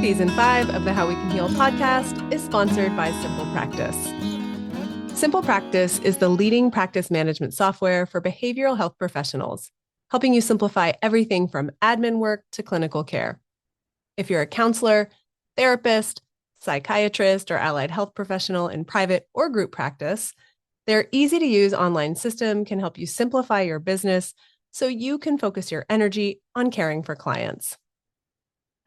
Season 5 of the How We Can Heal podcast is sponsored by Simple Practice. Simple Practice is the leading practice management software for behavioral health professionals, helping you simplify everything from admin work to clinical care. If you're a counselor, therapist, psychiatrist, or allied health professional in private or group practice, their easy-to-use online system can help you simplify your business so you can focus your energy on caring for clients.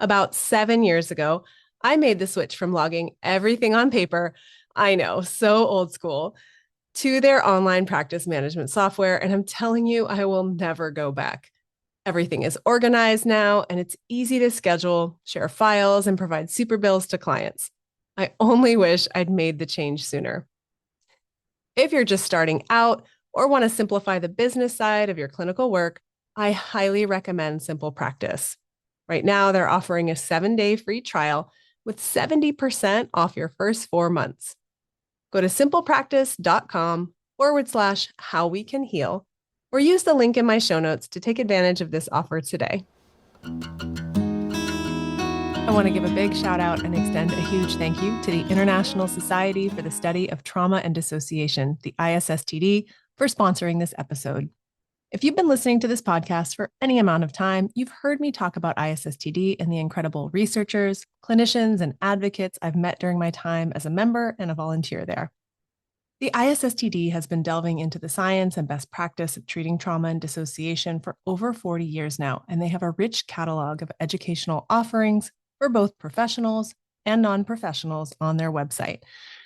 About 7 years ago, I made the switch from logging everything on paper, I know, so old school, to their online practice management software, and I'm telling you, I will never go back. Everything is organized now, and it's easy to schedule, share files, and provide super bills to clients. I only wish I'd made the change sooner. If you're just starting out or want to simplify the business side of your clinical work, I highly recommend Simple Practice. Right now, they're offering a 7-day free trial with 70% off your first 4 months. Go to simplepractice.com/howwecanheal or use the link in my show notes to take advantage of this offer today. I want to give a big shout out and extend a huge thank you to the International Society for the Study of Trauma and Dissociation, the ISSTD, for sponsoring this episode. If you've been listening to this podcast for any amount of time, you've heard me talk about ISSTD and the incredible researchers, clinicians, and advocates I've met during my time as a member and a volunteer there. The ISSTD has been delving into the science and best practice of treating trauma and dissociation for over 40 years now, and they have a rich catalog of educational offerings for both professionals and non-professionals on their website.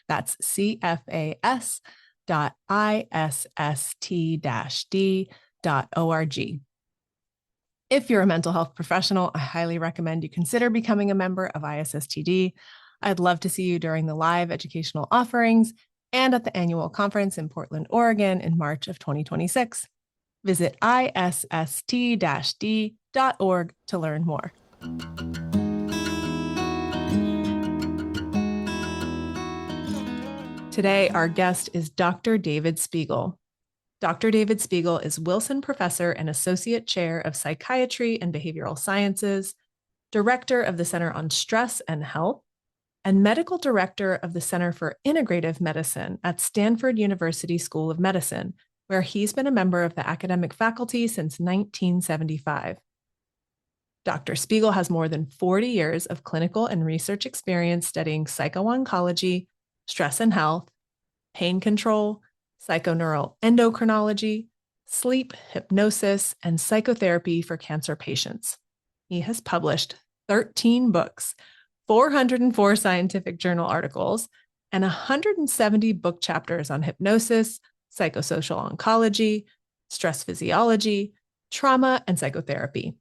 That's cfas.isst-d.org. If you're a mental health professional, I highly recommend you consider becoming a member of ISSTD. I'd love to see you during the live educational offerings and at the annual conference in Portland, Oregon in March of 2026. Visit isst-d.org to learn more. Today, our guest is Dr. David Spiegel. Dr. David Spiegel is Wilson Professor and Associate Chair of Psychiatry and Behavioral Sciences, Director of the Center on Stress and Health, and Medical Director of the Center for Integrative Medicine at Stanford University School of Medicine, where he's been a member of the academic faculty since 1975. Dr. Spiegel has more than 40 years of clinical and research experience studying psycho-oncology, stress and health, pain control, psychoneural endocrinology, sleep, hypnosis, and psychotherapy for cancer patients. He has published 13 books, 404 scientific journal articles, and 170 book chapters on hypnosis, psychosocial oncology, stress physiology, trauma, and psychotherapy.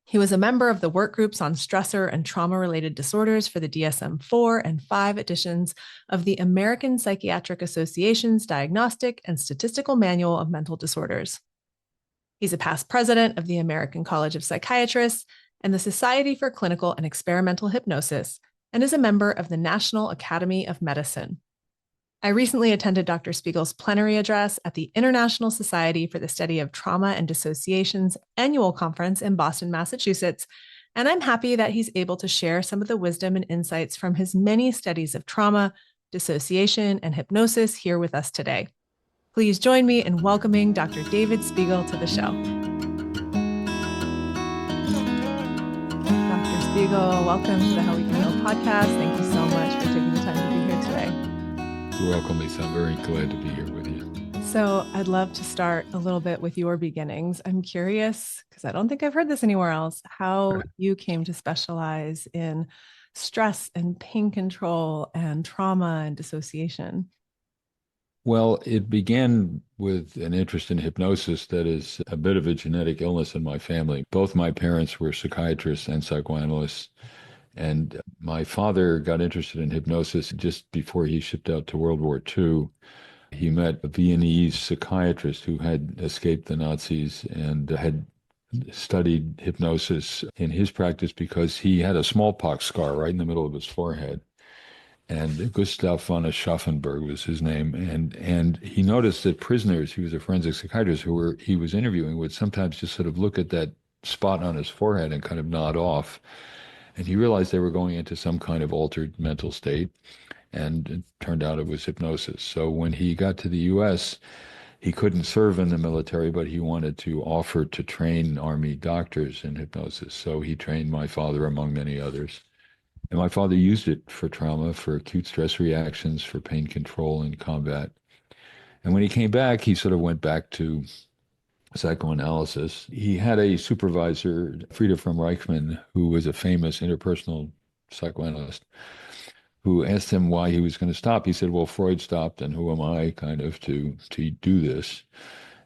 He was a member of the work groups on stressor and trauma-related disorders for the DSM-4 and 5 editions of the American Psychiatric Association's Diagnostic and Statistical Manual of Mental Disorders. He's a past president of the American College of Psychiatrists and the Society for Clinical and Experimental Hypnosis, and is a member of the National Academy of Medicine. I recently attended Dr. Spiegel's plenary address at the International Society for the Study of Trauma and Dissociation's annual conference in Boston, Massachusetts, and I'm happy that he's able to share some of the wisdom and insights from his many studies of trauma, dissociation, and hypnosis here with us today. Please join me in welcoming Dr. David Spiegel to the show. Dr. Spiegel, welcome to the How We Can Heal podcast. Thank you so much for taking the time to be here today. You're welcome, Lisa. I'm very glad to be here with you. So I'd love to start a little bit with your beginnings. I'm curious, because I don't think I've heard this anywhere else, how you came to specialize in stress and pain control and trauma and dissociation. Well, it began with an interest in hypnosis that is a bit of a genetic illness in my family. Both my parents were psychiatrists and psychoanalysts. And my father got interested in hypnosis just before he shipped out to World War II. He met a Viennese psychiatrist who had escaped the Nazis and had studied hypnosis in his practice because he had a smallpox scar right in the middle of his forehead. And Gustav von Aschaffenburg was his name. And he noticed that prisoners, he was a forensic psychiatrist he was interviewing, would sometimes just sort of look at that spot on his forehead and kind of nod off. And he realized they were going into some kind of altered mental state. And it turned out it was hypnosis. So when he got to the US, he couldn't serve in the military, but he wanted to offer to train Army doctors in hypnosis. So he trained my father, among many others. And my father used it for trauma, for acute stress reactions, for pain control in combat. And when he came back, he sort of went back to psychoanalysis. He had a supervisor, Frieda from Reichmann, who was a famous interpersonal psychoanalyst, who asked him why he was going to stop. He said, well, Freud stopped, and who am I kind of to do this?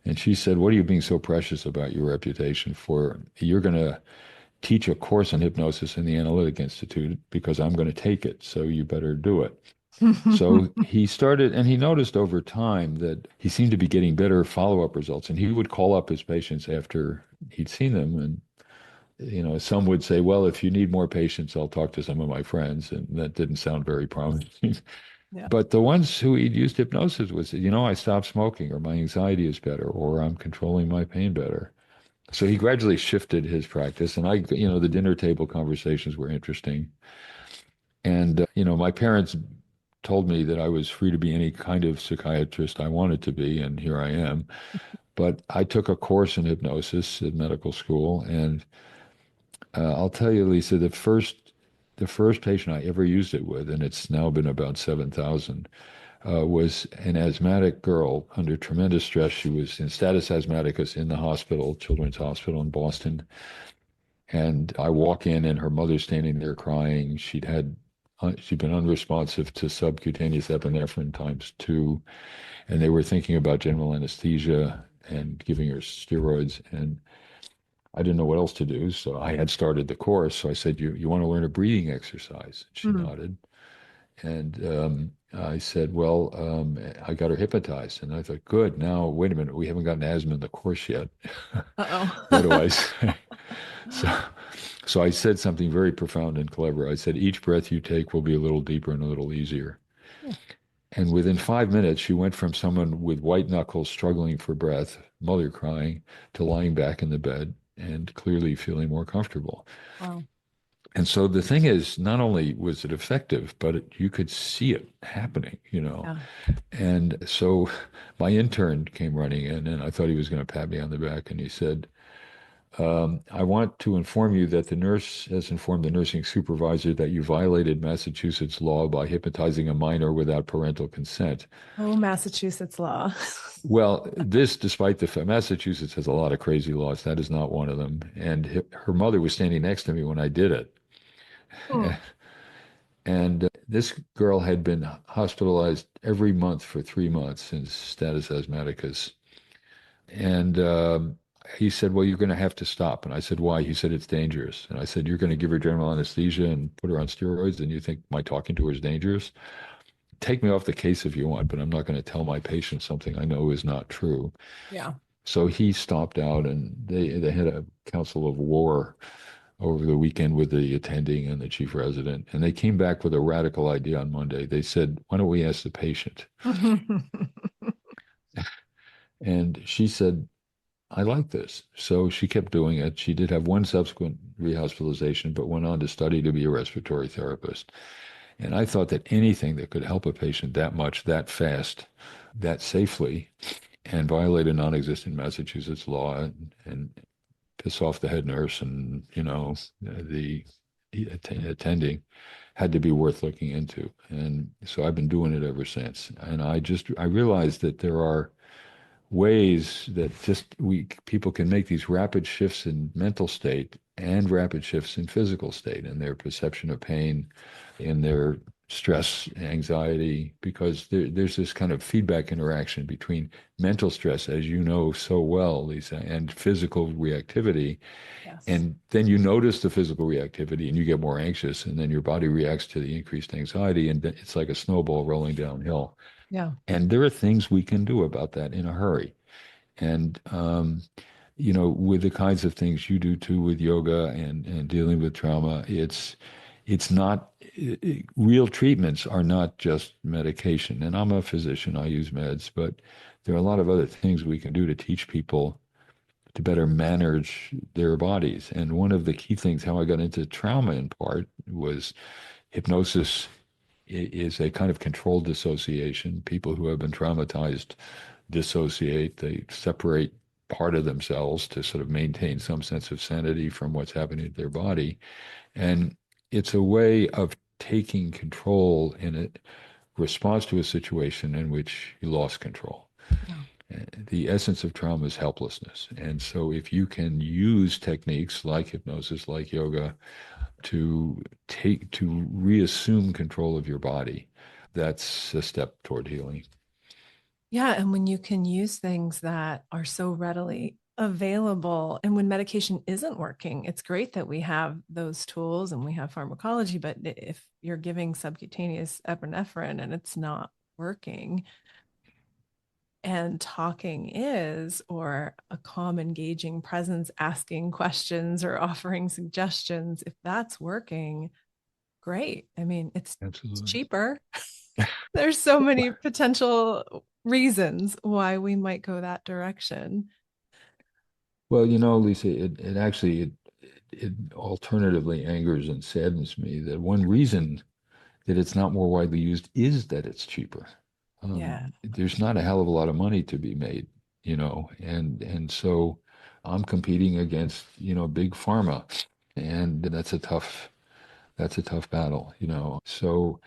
And she said, what are you being so precious about your reputation for? You're going to teach a course on hypnosis in the Analytic Institute because I'm going to take it, so you better do it. So he started, and he noticed over time that he seemed to be getting better follow-up results. And he would call up his patients after he'd seen them. And, some would say, well, if you need more patients, I'll talk to some of my friends. And that didn't sound very promising. Yeah. But the ones who he'd used hypnosis was, I stopped smoking, or my anxiety is better, or I'm controlling my pain better. So he gradually shifted his practice. And the dinner table conversations were interesting. And, my parents told me that I was free to be any kind of psychiatrist I wanted to be, and here I am. But I took a course in hypnosis at medical school, and I'll tell you, Lisa, the first patient I ever used it with, and it's now been about 7,000, was an asthmatic girl under tremendous stress. She was in status asthmaticus in the hospital, Children's Hospital in Boston. And I walk in, and her mother's standing there crying. She'd been unresponsive to subcutaneous epinephrine times 2, and they were thinking about general anesthesia and giving her steroids. And I didn't know what else to do, so I had started the course. So I said, "You want to learn a breathing exercise?" She nodded, and I said, "Well, I got her hypnotized." And I thought, "Good. Now, wait a minute. We haven't gotten asthma in the course yet. What do I Uh-oh. say?" So, so I said something very profound and clever. I said, each breath you take will be a little deeper and a little easier. And within 5 minutes, she went from someone with white knuckles struggling for breath, mother crying, to lying back in the bed and clearly feeling more comfortable. Wow. And so the thing is, not only was it effective, but you could see it happening. Yeah. And so my intern came running in, and I thought he was going to pat me on the back, and he said, I want to inform you that the nurse has informed the nursing supervisor that you violated Massachusetts law by hypnotizing a minor without parental consent. Oh, Massachusetts law. Well, this, despite the fact Massachusetts has a lot of crazy laws, that is not one of them. And her mother was standing next to me when I did it. Hmm. And this girl had been hospitalized every month for 3 months since status asthmaticus. And he said, well, you're going to have to stop. And I said, why? He said, it's dangerous. And I said, you're going to give her general anesthesia and put her on steroids, and you think my talking to her is dangerous? Take me off the case if you want, but I'm not going to tell my patient something I know is not true. Yeah. So he stopped out, and they had a council of war over the weekend with the attending and the chief resident. And they came back with a radical idea on Monday. They said, why don't we ask the patient? And she said, I like this. So she kept doing it. She did have one subsequent rehospitalization, but went on to study to be a respiratory therapist. And I thought that anything that could help a patient that much, that fast, that safely, and violate a non-existent Massachusetts law and piss off the head nurse and, the attending had to be worth looking into. And so I've been doing it ever since. And I realized that there are ways that people can make these rapid shifts in mental state and rapid shifts in physical state and their perception of pain, in their stress, anxiety, because there's this kind of feedback interaction between mental stress, as you know so well, Lisa, and physical reactivity. Yes. And then you notice the physical reactivity and you get more anxious, and then your body reacts to the increased anxiety, and it's like a snowball rolling downhill. Yeah. And there are things we can do about that in a hurry. And, with the kinds of things you do too with yoga and dealing with trauma, it's not, real treatments are not just medication. And I'm a physician, I use meds, but there are a lot of other things we can do to teach people to better manage their bodies. And one of the key things, how I got into trauma in part, was hypnosis is a kind of controlled dissociation. People who have been traumatized dissociate, they separate part of themselves to sort of maintain some sense of sanity from what's happening to their body. And it's a way of taking control in a response to a situation in which you lost control. Yeah. The essence of trauma is helplessness. And so if you can use techniques like hypnosis, like yoga, to reassume control of your body, that's a step toward healing. Yeah. And when you can use things that are so readily available, and when medication isn't working, it's great that we have those tools and we have pharmacology. But if you're giving subcutaneous epinephrine and it's not working, and talking is, or a calm, engaging presence, asking questions or offering suggestions, if that's working, great. I mean, it's Absolutely. cheaper. There's so many potential reasons why we might go that direction. Well, Lisa, it actually it alternatively angers and saddens me that one reason that it's not more widely used is that it's cheaper. Yeah. There's not a hell of a lot of money to be made, and so I'm competing against, big pharma, and that's a tough battle, So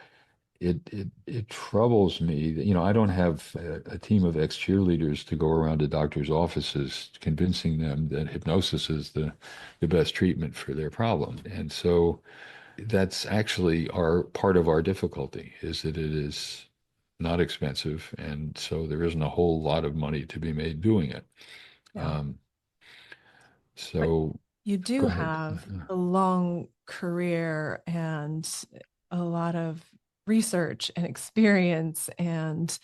it troubles me that, I don't have a team of ex-cheerleaders to go around to doctors' offices convincing them that hypnosis is the best treatment for their problem. And so that's actually our part of our difficulty is that it is not expensive, and so there isn't a whole lot of money to be made doing it. Yeah. Um, But so you go do ahead. have a long career and a lot of research and experience, and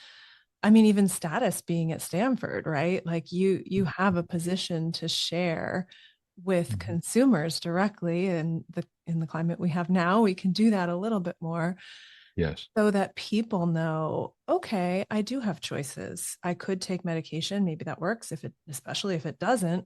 I mean even status being at Stanford, right? Like you have a position to share with Mhm. consumers directly, and in the climate we have now, we can do that a little bit more Yes, so that people know, okay, I do have choices. I could take medication, maybe that works. If it, especially if it doesn't,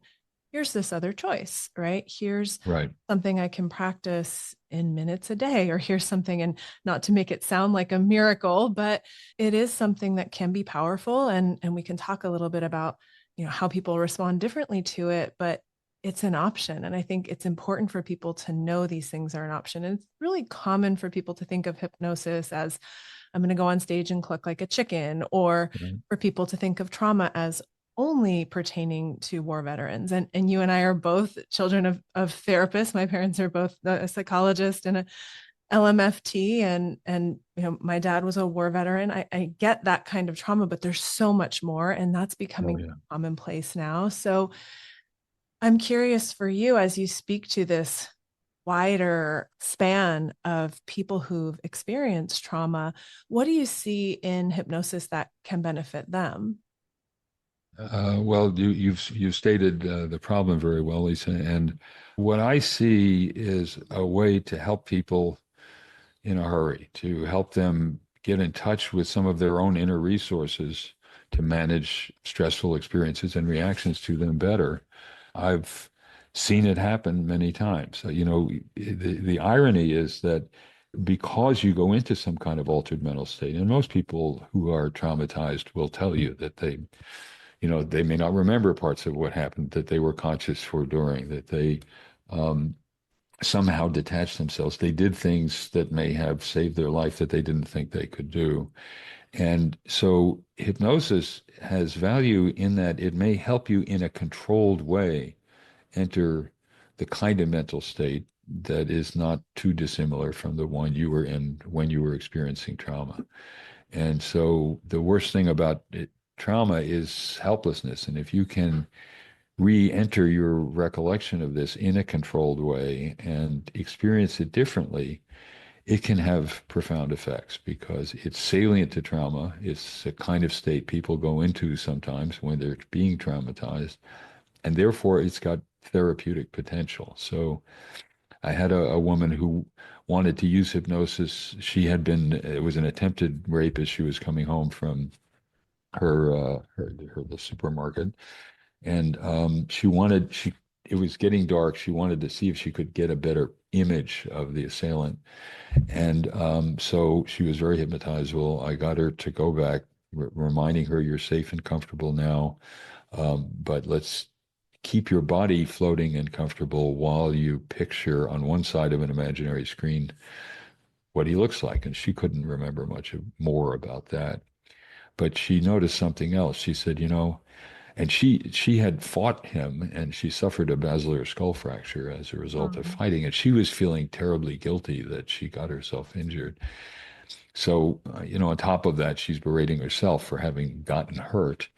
here's this other choice, right? Here's right. something I can practice in minutes a day, or here's something, and not to make it sound like a miracle, but it is something that can be powerful. And we can talk a little bit about, how people respond differently to it, but it's an option. And I think it's important for people to know these things are an option. And it's really common for people to think of hypnosis as I'm going to go on stage and cluck like a chicken, or Right. for people to think of trauma as only pertaining to war veterans. And you and I are both children of therapists. My parents are both a psychologist and a LMFT, and my dad was a war veteran. I get that kind of trauma, but there's so much more, and that's Oh becoming yeah. commonplace now. So I'm curious for you, as you speak to this wider span of people who've experienced trauma, what do you see in hypnosis that can benefit them? Well, you've stated the problem very well, Lisa. And what I see is a way to help people in a hurry, to help them get in touch with some of their own inner resources to manage stressful experiences and reactions to them better. I've seen it happen many times. The irony is that because you go into some kind of altered mental state, and most people who are traumatized will tell you that they may not remember parts of what happened that they were conscious for during, that they um, somehow detached themselves. They did things that may have saved their life that they didn't think they could do. And so hypnosis has value in that it may help you in a controlled way enter the kind of mental state that is not too dissimilar from the one you were in when you were experiencing trauma. And so the worst thing about trauma is helplessness. And if you can re-enter your recollection of this in a controlled way and experience it differently, it can have profound effects because it's salient to trauma. It's a kind of state people go into sometimes when they're being traumatized, and therefore it's got therapeutic potential. So I had a woman who wanted to use hypnosis. It was an attempted rape as she was coming home from the supermarket, And it was getting dark. She wanted to see if she could get a better image of the assailant. And so she was very hypnotizable. I got her to go back, reminding her, you're safe and comfortable now, but let's keep your body floating and comfortable while you picture on one side of an imaginary screen what he looks like. And she couldn't remember much more about that. But she noticed something else. She said, and she had fought him and she suffered a basilar skull fracture as a result of Um, fighting. And she was feeling terribly guilty that she got herself injured. So, on top of that, she's berating herself for having gotten hurt.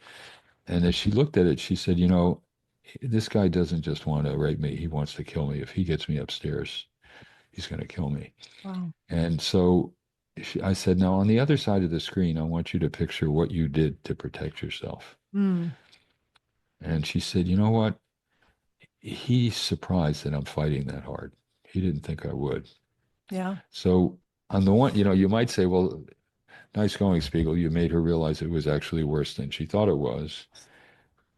And as she looked at it, she said, this guy doesn't just want to rape me. He wants to kill me. If he gets me upstairs, he's going to kill me. wow. And so I said, now on the other side of the screen, I want you to picture what you did to protect yourself. Mm, And she said, you know what? He's surprised that I'm fighting that hard. He didn't think I would. yeah. So on the one, you might say, well, nice going, Spiegel. You made her realize it was actually worse than she thought it was.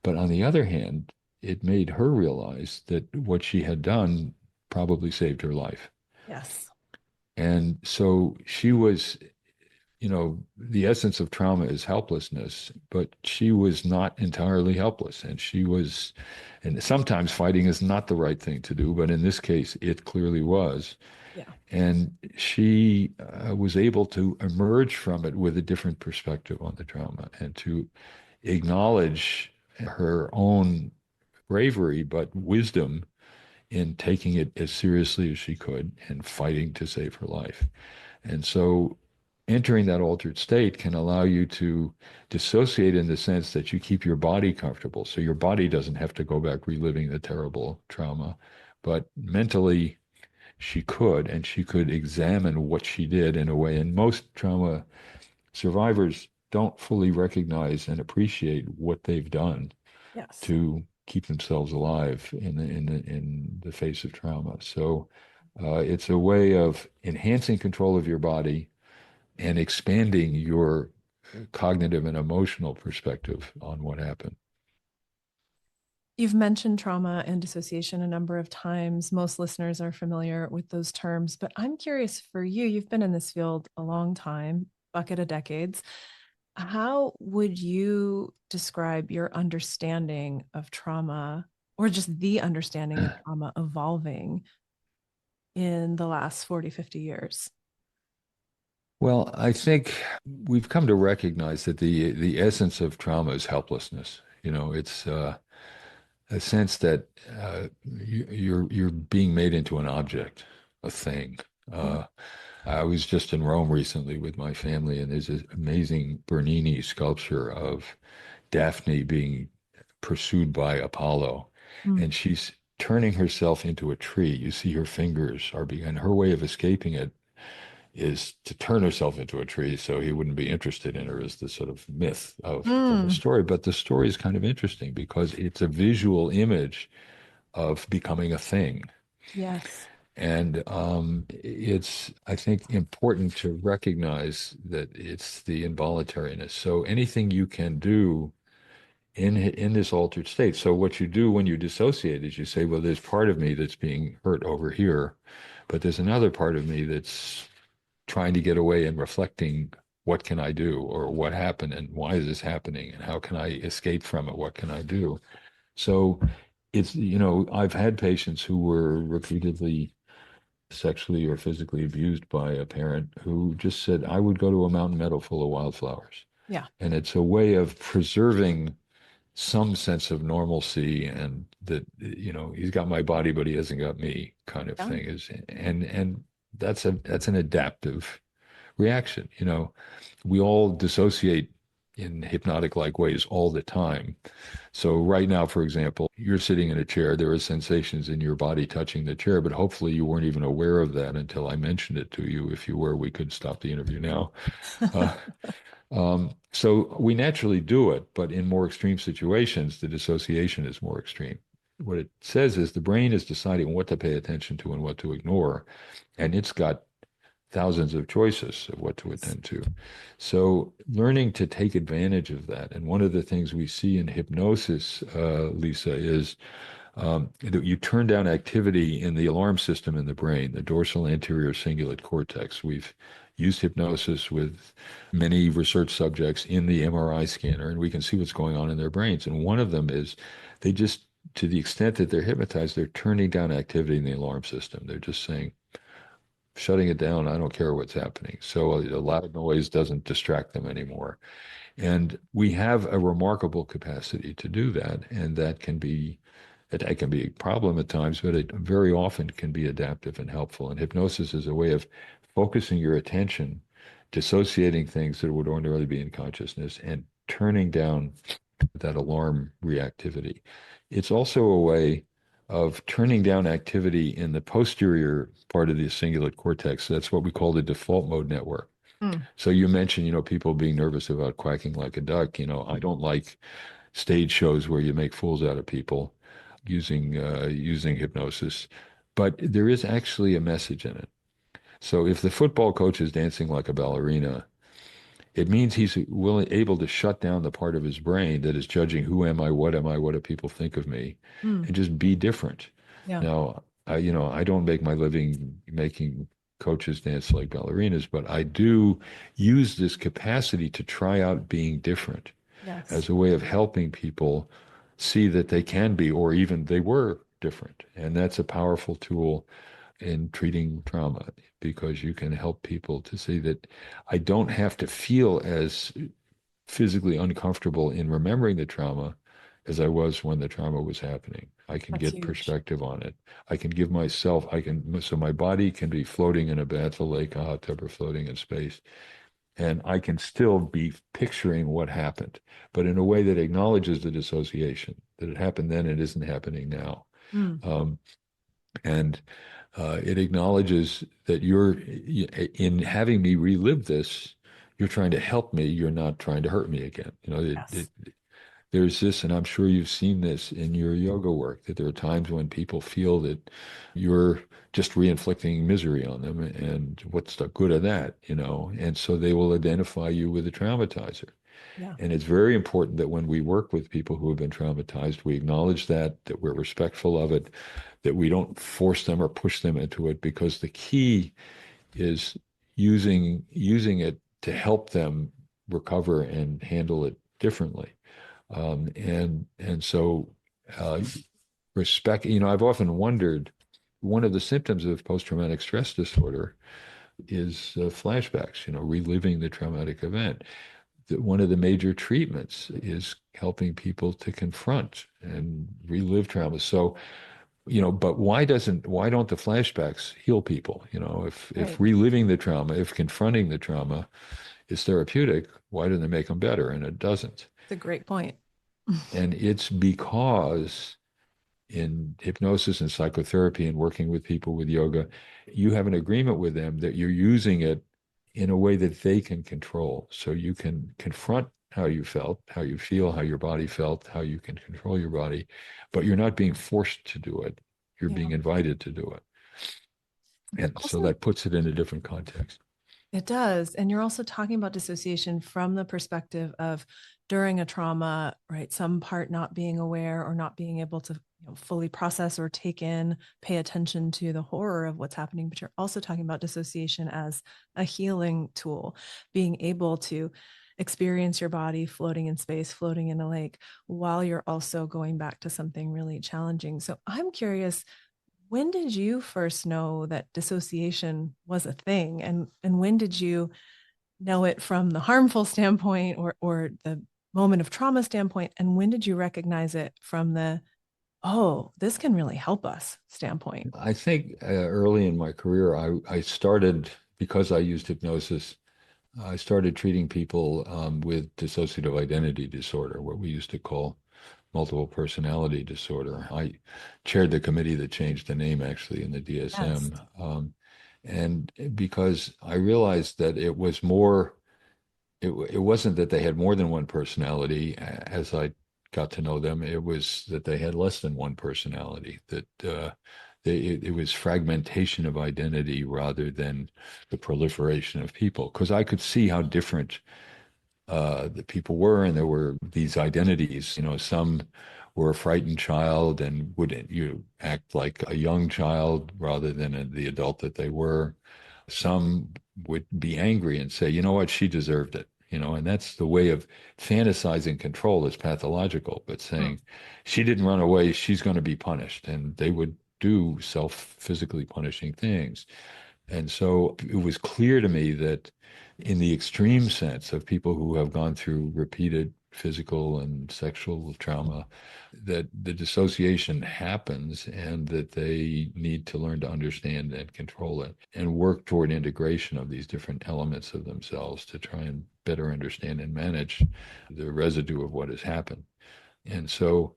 But on the other hand, it made her realize that what she had done probably saved her life. Yes. And so she was, the essence of trauma is helplessness, but she was not entirely helpless. And sometimes fighting is not the right thing to do, but in this case, it clearly was. Yeah. And she was able to emerge from it with a different perspective on the trauma and to acknowledge her own bravery, but wisdom in taking it as seriously as she could and fighting to save her life. And so entering that altered state can allow you to dissociate in the sense that you keep your body comfortable. So your body doesn't have to go back reliving the terrible trauma, but mentally she could, and she could examine what she did in a way. And most trauma survivors don't fully recognize and appreciate what they've done Yes. to keep themselves alive in the face of trauma. So it's a way of enhancing control of your body and expanding your cognitive and emotional perspective on what happened. You've mentioned trauma and dissociation a number of times. Most listeners are familiar with those terms, but I'm curious for you. You've been in this field a long time, bucket of decades. How would you describe your understanding of trauma or just the understanding of trauma evolving in the last 40, 50 years? Well, I think we've come to recognize that the essence of trauma is helplessness. It's a sense that you're being made into an object, a thing. Mm. Uh, I was just in Rome recently with my family, and there's this amazing Bernini sculpture of Daphne being pursued by Apollo, Mm. and she's turning herself into a tree. You see her fingers are being, and her way of escaping it is to turn herself into a tree so he wouldn't be interested in her, is the sort of myth of the Mm. story. But the story is kind of interesting because it's a visual image of becoming a thing. Yes. And it's, I think, important to recognize that it's the involuntariness. So anything you can do in this altered state. So what you do when you dissociate is you say, well, there's part of me that's being hurt over here, but there's another part of me that's trying to get away and reflecting, what can I do, or what happened and why is this happening and how can I escape from it? What can I do? So it's, I've had patients who were repeatedly sexually or physically abused by a parent who just said, I would go to a mountain meadow full of wildflowers. Yeah. And it's a way of preserving some sense of normalcy, and that, he's got my body, but he hasn't got me, kind of Yeah. thing is, and that's an adaptive reaction. We all dissociate in hypnotic like ways all the time. So right now, for example, you're sitting in a chair, there are sensations in your body touching the chair, but hopefully you weren't even aware of that until I mentioned it to you. If you were, we could stop the interview now. Uh, so we naturally do it, but in more extreme situations, the dissociation is more extreme. What it says is the brain is deciding what to pay attention to and what to ignore, and it's got thousands of choices of what to attend to. So learning to take advantage of that. And one of the things we see in hypnosis, Lisa, is that you turn down activity in the alarm system in the brain, the dorsal anterior cingulate cortex. We've used hypnosis with many research subjects in the MRI scanner, and we can see what's going on in their brains. And one of them is they just, to the extent that they're hypnotized, they're turning down activity in the alarm system. They're just saying, shutting it down, I don't care what's happening. So a loud noise doesn't distract them anymore. And we have a remarkable capacity to do that. And that can be a problem at times, but it very often can be adaptive and helpful. And hypnosis is a way of focusing your attention, dissociating things that would ordinarily be in consciousness, and turning down that alarm reactivity. It's also a way of turning down activity in the posterior part of the cingulate cortex. That's what we call the default mode network. Mm. So you mentioned, people being nervous about quacking like a duck. I don't like stage shows where you make fools out of people using hypnosis, but there is actually a message in it. So if the football coach is dancing like a ballerina, it means he's able to shut down the part of his brain that is judging who am I, what do people think of me, Mm. and just be different. Yeah. Now, I don't make my living making coaches dance like ballerinas, but I do use this capacity to try out being different Yes. as a way of helping people see that they can be, or even they were different. And that's a powerful tool in treating trauma because you can help people to see that I don't have to feel as physically uncomfortable in remembering the trauma as I was when the trauma was happening. I can That's get huge. perspective on it. I can give myself, so my body can be floating in a bath, a lake, a hot tub, or floating in space. And I can still be picturing what happened, but in a way that acknowledges the dissociation, that it happened then, it isn't happening now. Mm. Um, and it acknowledges that in having me relive this, you're trying to help me. You're not trying to hurt me again. Yes. There's this, and I'm sure you've seen this in your yoga work, that there are times when people feel that you're just re-inflicting misery on them, and what's the good of that, And so they will identify you with a traumatizer. Yeah. And it's very important that when we work with people who have been traumatized, we acknowledge that we're respectful of it, that we don't force them or push them into it, because the key is using it to help them recover and handle it differently. And so uh, respect, I've often wondered, one of the symptoms of post-traumatic stress disorder is flashbacks, reliving the traumatic event. One of the major treatments is helping people to confront and relive trauma. So, but why don't the flashbacks heal people? If Right. reliving the trauma, if confronting the trauma is therapeutic, why do they make them better? And it doesn't. It's a great point. And it's because in hypnosis and psychotherapy and working with people with yoga, you have an agreement with them that you're using it in a way that they can control. So you can confront how you felt, how you feel, how your body felt, how you can control your body, but you're not being forced to do it. You're Yeah. being invited to do it. And so Also, that puts it in a different context. it does. And you're also talking about dissociation from the perspective of during a trauma, right? Some part not being aware or not being able to fully process or take in, pay attention to the horror of what's happening. But you're also talking about dissociation as a healing tool, being able to experience your body floating in space, floating in a lake, while you're also going back to something really challenging. So I'm curious, when did you first know that dissociation was a thing, and when did you know it from the harmful standpoint or the moment of trauma standpoint, and when did you recognize it from the, oh, this can really help us standpoint? I think early in my career, I started, because I used hypnosis, I started treating people with dissociative identity disorder, what we used to call multiple personality disorder. I chaired the committee that changed the name actually in the Yes. DSM. And because I realized that it wasn't that they had more than one personality as I got to know them. It was that they had less than one personality, that it was fragmentation of identity rather than the proliferation of people. Because I could see how different the people were, and there were these identities. Some were a frightened child and would act like a young child rather than the adult that they were. Some would be angry and say, you know what, she deserved it. And that's the way of fantasizing control is pathological, but Hmm. saying she didn't run away, she's going to be punished. And they would do physically punishing things. And so it was clear to me that in the extreme sense of people who have gone through repeated physical and sexual trauma, that the dissociation happens and that they need to learn to understand and control it and work toward integration of these different elements of themselves to try and better understand and manage the residue of what has happened. And so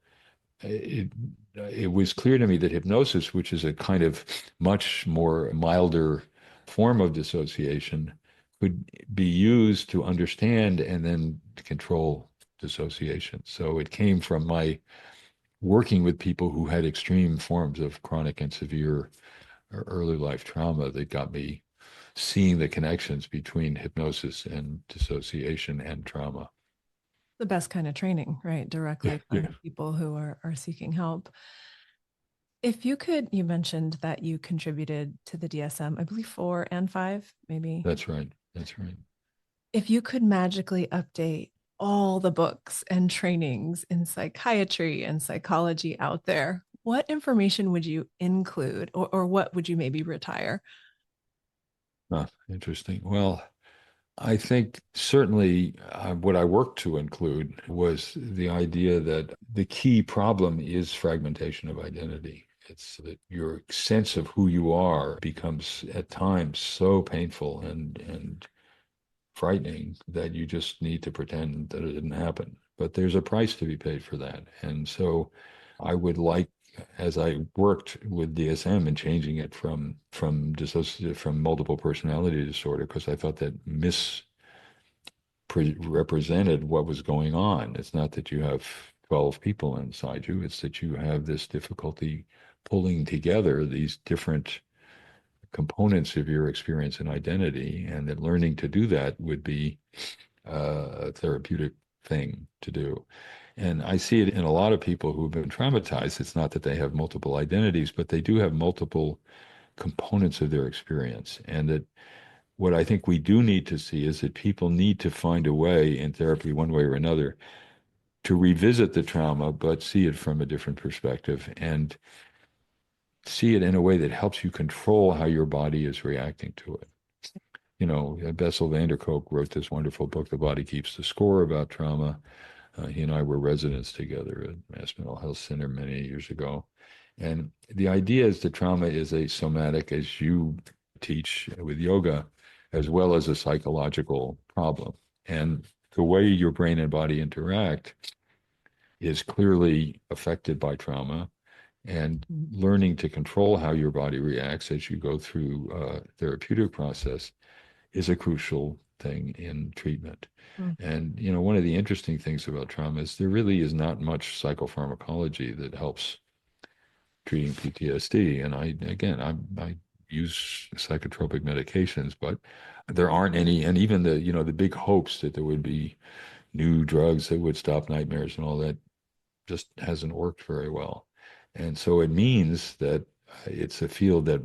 it it was clear to me that hypnosis, which is a kind of much more milder form of dissociation, could be used to understand and then control dissociation. So it came from my working with people who had extreme forms of chronic and severe or early life trauma that got me seeing the connections between hypnosis and dissociation and trauma. The best kind of training, right? Yeah, Directly yeah, from people who are seeking help. If you could, you mentioned that you contributed to the DSM, I believe 4 and 5, maybe. that's right. That's right. If you could magically update all the books and trainings in psychiatry and psychology out there, what information would you include, or what would you maybe retire? Interesting. Well, I think certainly what I worked to include was the idea that the key problem is fragmentation of identity. It's that your sense of who you are becomes at times so painful and frightening that you just need to pretend that it didn't happen. But there's a price to be paid for that. And so I would like, as I worked with DSM and changing it from multiple personality disorder, because I thought that misrepresented what was going on. It's not that you have 12 people inside you, it's that you have this difficulty pulling together these different components of your experience and identity, and that learning to do that would be a therapeutic thing to do. And I see it in a lot of people who've been traumatized. It's not that they have multiple identities, but they do have multiple components of their experience. And that what I think we do need to see is that people need to find a way in therapy, one way or another, to revisit the trauma, but see it from a different perspective and see it in a way that helps you control how your body is reacting to it. Bessel van der Kolk wrote this wonderful book, The Body Keeps the Score, about trauma. He and I were residents together at Mass Mental Health Center many years ago. And the idea is that trauma is a somatic, as you teach with yoga, as well as a psychological problem. And the way your brain and body interact is clearly affected by trauma. And learning to control how your body reacts as you go through a therapeutic process is a crucial thing in treatment. Mm. And, one of the interesting things about trauma is there really is not much psychopharmacology that helps treating PTSD. And I use psychotropic medications, but there aren't any. And even the big hopes that there would be new drugs that would stop nightmares and all that just hasn't worked very well. And so it means that it's a field that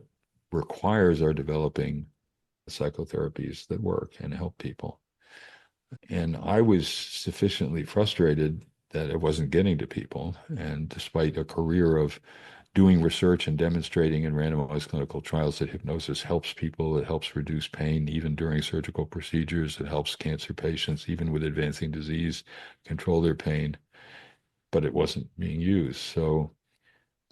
requires our developing psychotherapies that work and help people. And I was sufficiently frustrated that it wasn't getting to people. And despite a career of doing research and demonstrating in randomized clinical trials that hypnosis helps people, it helps reduce pain even during surgical procedures, it helps cancer patients, even with advancing disease, control their pain, but it wasn't being used. So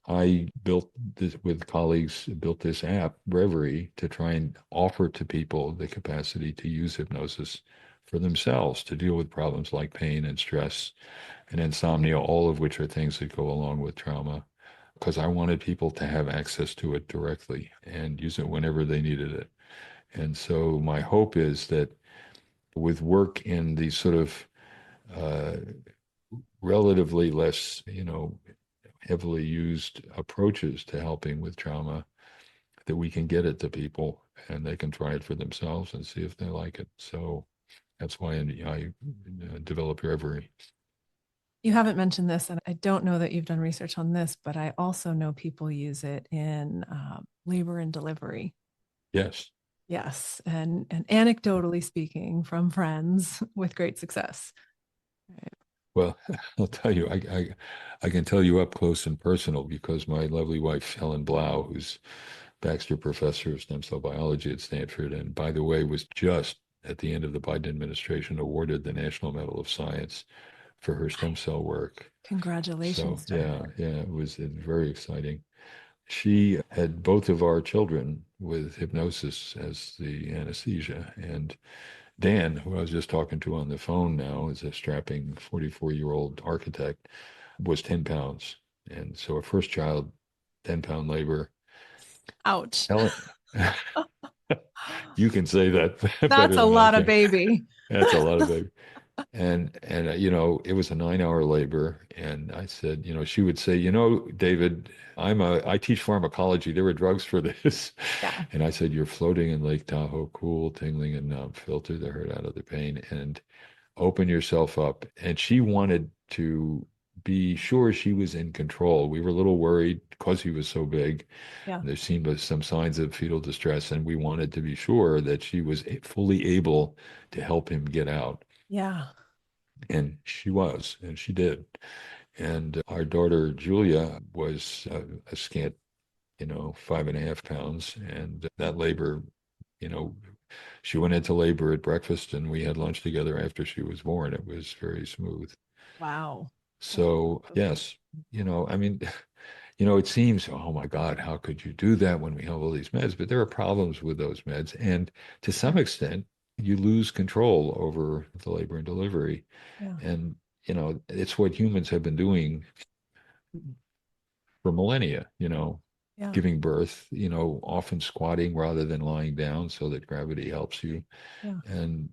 I built this with colleagues, built this app, Reverie, to try and offer to people the capacity to use hypnosis for themselves to deal with problems like pain and stress and insomnia, all of which are things that go along with trauma, because I wanted people to have access to it directly and use it whenever they needed it. And so my hope is that with work in these sort of uh, relatively less, heavily used approaches to helping with trauma, that we can get it to people and they can try it for themselves and see if they like it. So that's why I develop Reverie. You haven't mentioned this, and I don't know that you've done research on this, but I also know people use it in labor and delivery. Yes. Yes, and anecdotally speaking, from friends with great success. Right. Well, I'll tell you, I can tell you up close and personal because my lovely wife, Helen Blau, who's Baxter Professor of Stem Cell Biology at Stanford, and by the way, was just at the end of the Biden administration awarded the National Medal of Science for her stem cell work. So Congratulations to yeah, her. yeah, it was very exciting. She had both of our children with hypnosis as the anesthesia, and Dan, who I was just talking to on the phone now, is a strapping 44-year-old architect, was 10 pounds. And so a first child, 10-pound labor. Ouch. Helen, you can say that That's better a than I lot of can. baby. That's a lot of baby. And you know, it was a 9-hour labor. And I said, you know, she would say, you know, David, I teach pharmacology. There were drugs for this. Yeah. And I said, you're floating in Lake Tahoe, cool, tingling, and numb. Filter the hurt out of the pain and open yourself up. And she wanted to be sure she was in control. We were a little worried because he was so big. Yeah. There seemed some signs of fetal distress, and we wanted to be sure that she was fully able to help him get out. Yeah. And she was, and she did. And our daughter Julia was a scant, you know, 5.5 pounds. And that labor, you know, she went into labor at breakfast and we had lunch together after she was born. It was very smooth. Wow. So, yes, you know, I mean, you know, it seems, oh my God, how could you do that when we have all these meds? But there are problems with those meds. And to some extent, you lose control over the labor and delivery. Yeah. And, you know, it's what humans have been doing for millennia, you know, Yeah. giving birth, you know, often squatting rather than lying down so that gravity helps you. Yeah. And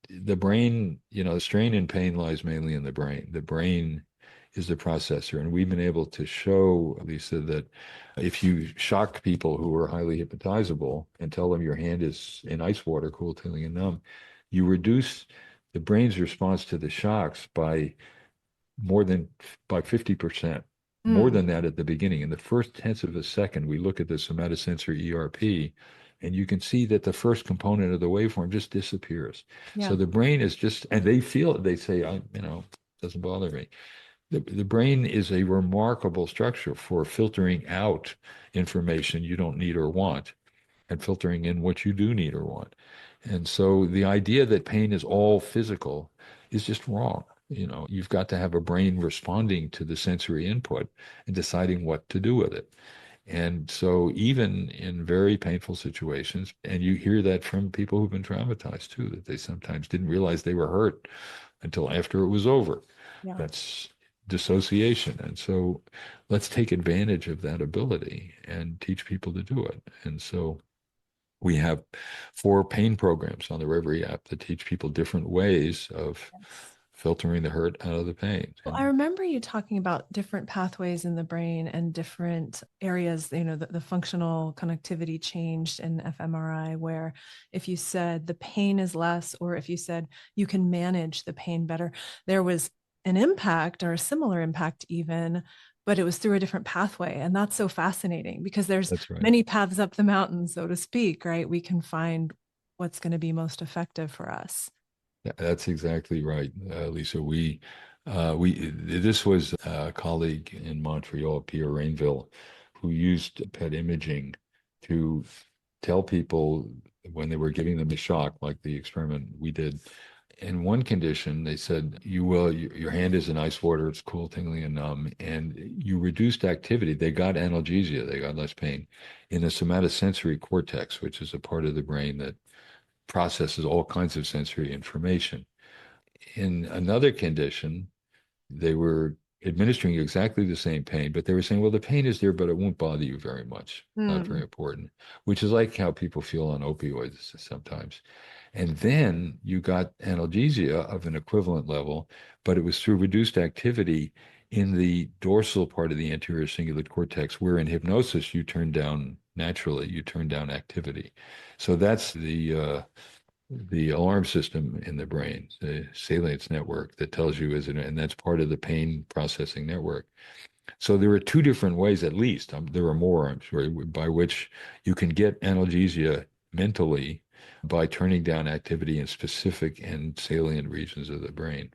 the brain, you know, the strain and pain lies mainly in the brain. The brain is the processor. And we've been able to show, Lisa, that if you shock people who are highly hypnotizable and tell them your hand is in ice water, cool, tingling, and numb, you reduce the brain's response to the shocks more than by 50%, more Mm. than that at the beginning. In the first tenth of a second, we look at the somatosensory ERP, and you can see that the first component of the waveform just disappears. Yeah. So the brain is just, and they feel it, they say, you know, doesn't bother me. The brain is a remarkable structure for filtering out information you don't need or want and filtering in what you do need or want. And so the idea that pain is all physical is just wrong. You know, you've got to have a brain responding to the sensory input and deciding what to do with it. And so even in very painful situations, and you hear that from people who've been traumatized too, that they sometimes didn't realize they were hurt until after it was over. Yeah. That's dissociation. And so let's take advantage of that ability and teach people to do it. And so we have 4 pain programs on the Reverie app that teach people different ways of Yes. filtering the hurt out of the pain. Well, I And remember you talking about different pathways in the brain and different areas, you know, the functional connectivity changed in fMRI, where if you said the pain is less, or if you said you can manage the pain better, there was an impact or a similar impact even, but it was through a different pathway. And that's so fascinating because there's that's right. many paths up the mountain, so to speak, right? We can find what's going to be most effective for us. That's exactly right, Lisa. This was a colleague in Montreal, Pierre Rainville, who used PET imaging to tell people when they were giving them a shock, like the experiment we did. In one condition, they said, your hand is in ice water, it's cool, tingling, and numb, and you reduced activity. They got analgesia, they got less pain in the somatosensory cortex, which is a part of the brain that processes all kinds of sensory information. In another condition, they were administering exactly the same pain, but they were saying, well, the pain is there, but it won't bother you very much. Not very Mm, important, which is like how people feel on opioids sometimes. And then you got analgesia of an equivalent level, but it was through reduced activity in the dorsal part of the anterior cingulate cortex, where in hypnosis you turn down naturally, you turn down activity. So that's the alarm system in the brain, the salience network that tells you is it, and that's part of the pain processing network. So there are two different ways, at least. There are more, I'm sure, by which you can get analgesia mentally by turning down activity in specific and salient regions of the brain.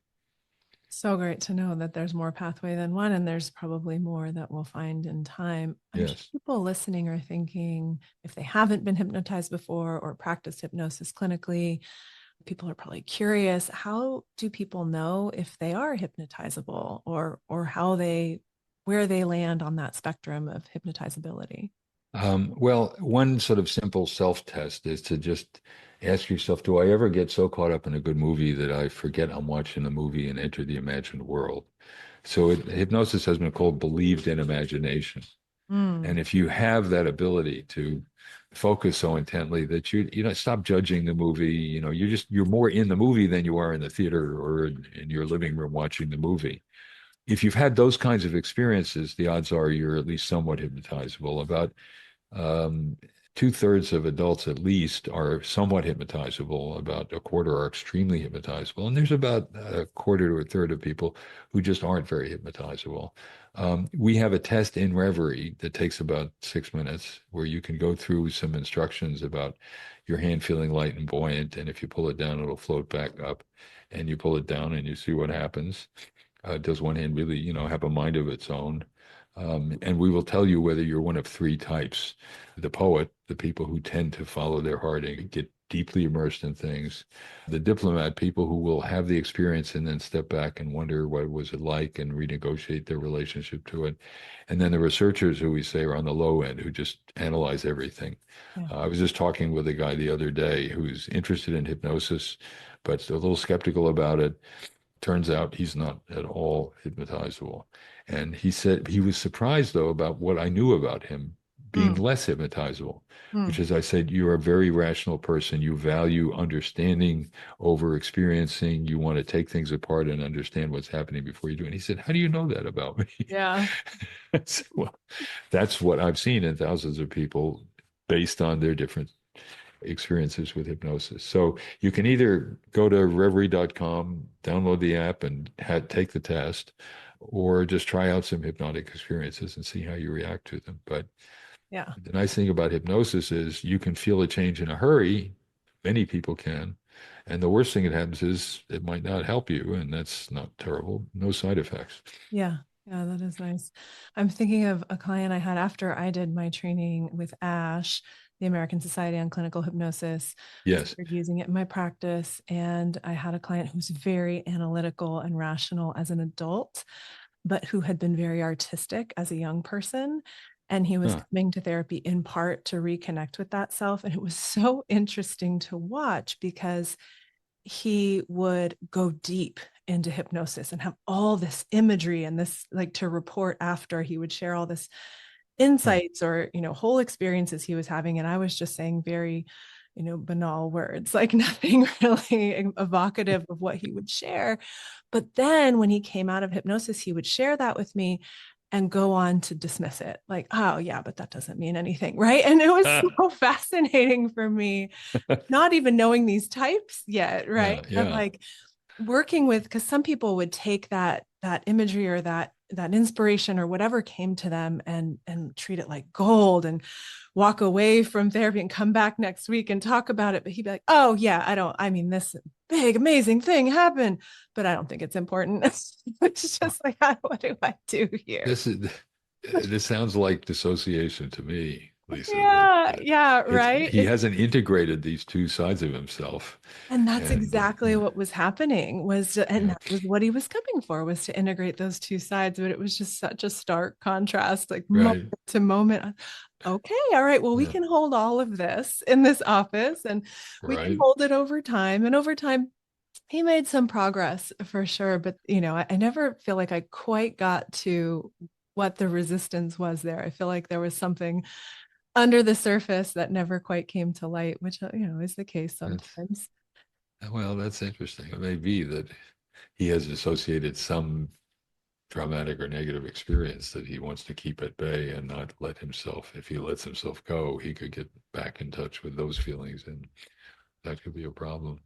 So great to know that there's more pathway than one, and there's probably more that we'll find in time. I'm sure Yes. people listening are thinking, if they haven't been hypnotized before or practiced hypnosis clinically, people are probably curious, how do people know if they are hypnotizable, or how they where they land on that spectrum of hypnotizability? Well, one sort of simple self-test is to just ask yourself, do I ever get so caught up in a good movie that I forget I'm watching the movie and enter the imagined world? So hypnosis has been called believed in imagination. Mm, And if you have that ability to focus so intently that you know stop judging the movie, you're more in the movie than you are in the theater or in your living room watching the movie. If you've had those kinds of experiences, the odds are you're at least somewhat hypnotizable. About um, two-thirds of adults at least are somewhat hypnotizable. About a quarter are extremely hypnotizable. And there's about a quarter to a third of people who just aren't very hypnotizable. We have a test in Reverie that takes about 6 minutes where you can go through some instructions about your hand feeling light and buoyant. And if you pull it down, it'll float back up. And you pull it down and you see what happens. Does one hand really, have a mind of its own? And we will tell you whether you're one of three types: the poet, the people who tend to follow their heart and get deeply immersed in things; the diplomat, people who will have the experience and then step back and wonder what was it like and renegotiate their relationship to it; and then the researchers, who we say are on the low end, who just analyze everything. yeah. I was just talking with a guy the other day who's interested in hypnosis, but a little skeptical about it. Turns out he's not at all hypnotizable. And he said he was surprised, though, about what I knew about him being Mm, less hypnotizable, which mm, is, I said, you're a very rational person. You value understanding over experiencing. You want to take things apart and understand what's happening before you do it. And he said, how do you know that about me? yeah. I said, well, that's what I've seen in thousands of people based on their different experiences with hypnosis. So you can either go to reverie.com, download the app, and take the test, or just try out some hypnotic experiences and see how you react to them. But Yeah. the nice thing about hypnosis is you can feel a change in a hurry. Many people can. And the worst thing that happens is it might not help you, and that's not terrible. No side effects. Yeah. Yeah, that is nice. I'm thinking of a client I had after I did my training with ASH, the American Society on Clinical Hypnosis. I Yes. started using it in my practice, and I had a client who's very analytical and rational as an adult, but who had been very artistic as a young person. And he was Huh. coming to therapy in part to reconnect with that self. And it was so interesting to watch because he would go deep into hypnosis and have all this imagery and this, like, to report after. He would share all this Huh. insights or whole experiences he was having, and I was just saying very banal words, like nothing really evocative of what he would share. But then when he came out of hypnosis, he would share that with me and go on to dismiss it, like, oh yeah, but that doesn't mean anything, right? And it was Ah. so fascinating for me, not even knowing these types yet, right? And Yeah. like working with, because some people would take that imagery or that inspiration or whatever came to them and treat it like gold and walk away from therapy and come back next week and talk about it. But he'd be like, oh yeah, I mean, this big amazing thing happened, but I don't think it's important. It's just like, what do I do here? This is this sounds like dissociation to me, Lisa. That Yeah, yeah, right. he hasn't integrated these two sides of himself, And that's and exactly what was happening, and yeah, that was what he was coming for, was to integrate those two sides. But it was just such a stark contrast, like moment right, to moment. Okay, all right, well, we yeah, can hold all of this in this office and we can right. hold it over time. And over time, he made some progress for sure. But I never feel like I quite got to what the resistance was there. I feel like there was something under the surface that never quite came to light, which is the case That's sometimes. well, that's interesting. It may be that he has associated some traumatic or negative experience that he wants to keep at bay and not let himself, if he lets himself go, he could get back in touch with those feelings, and that could be a problem.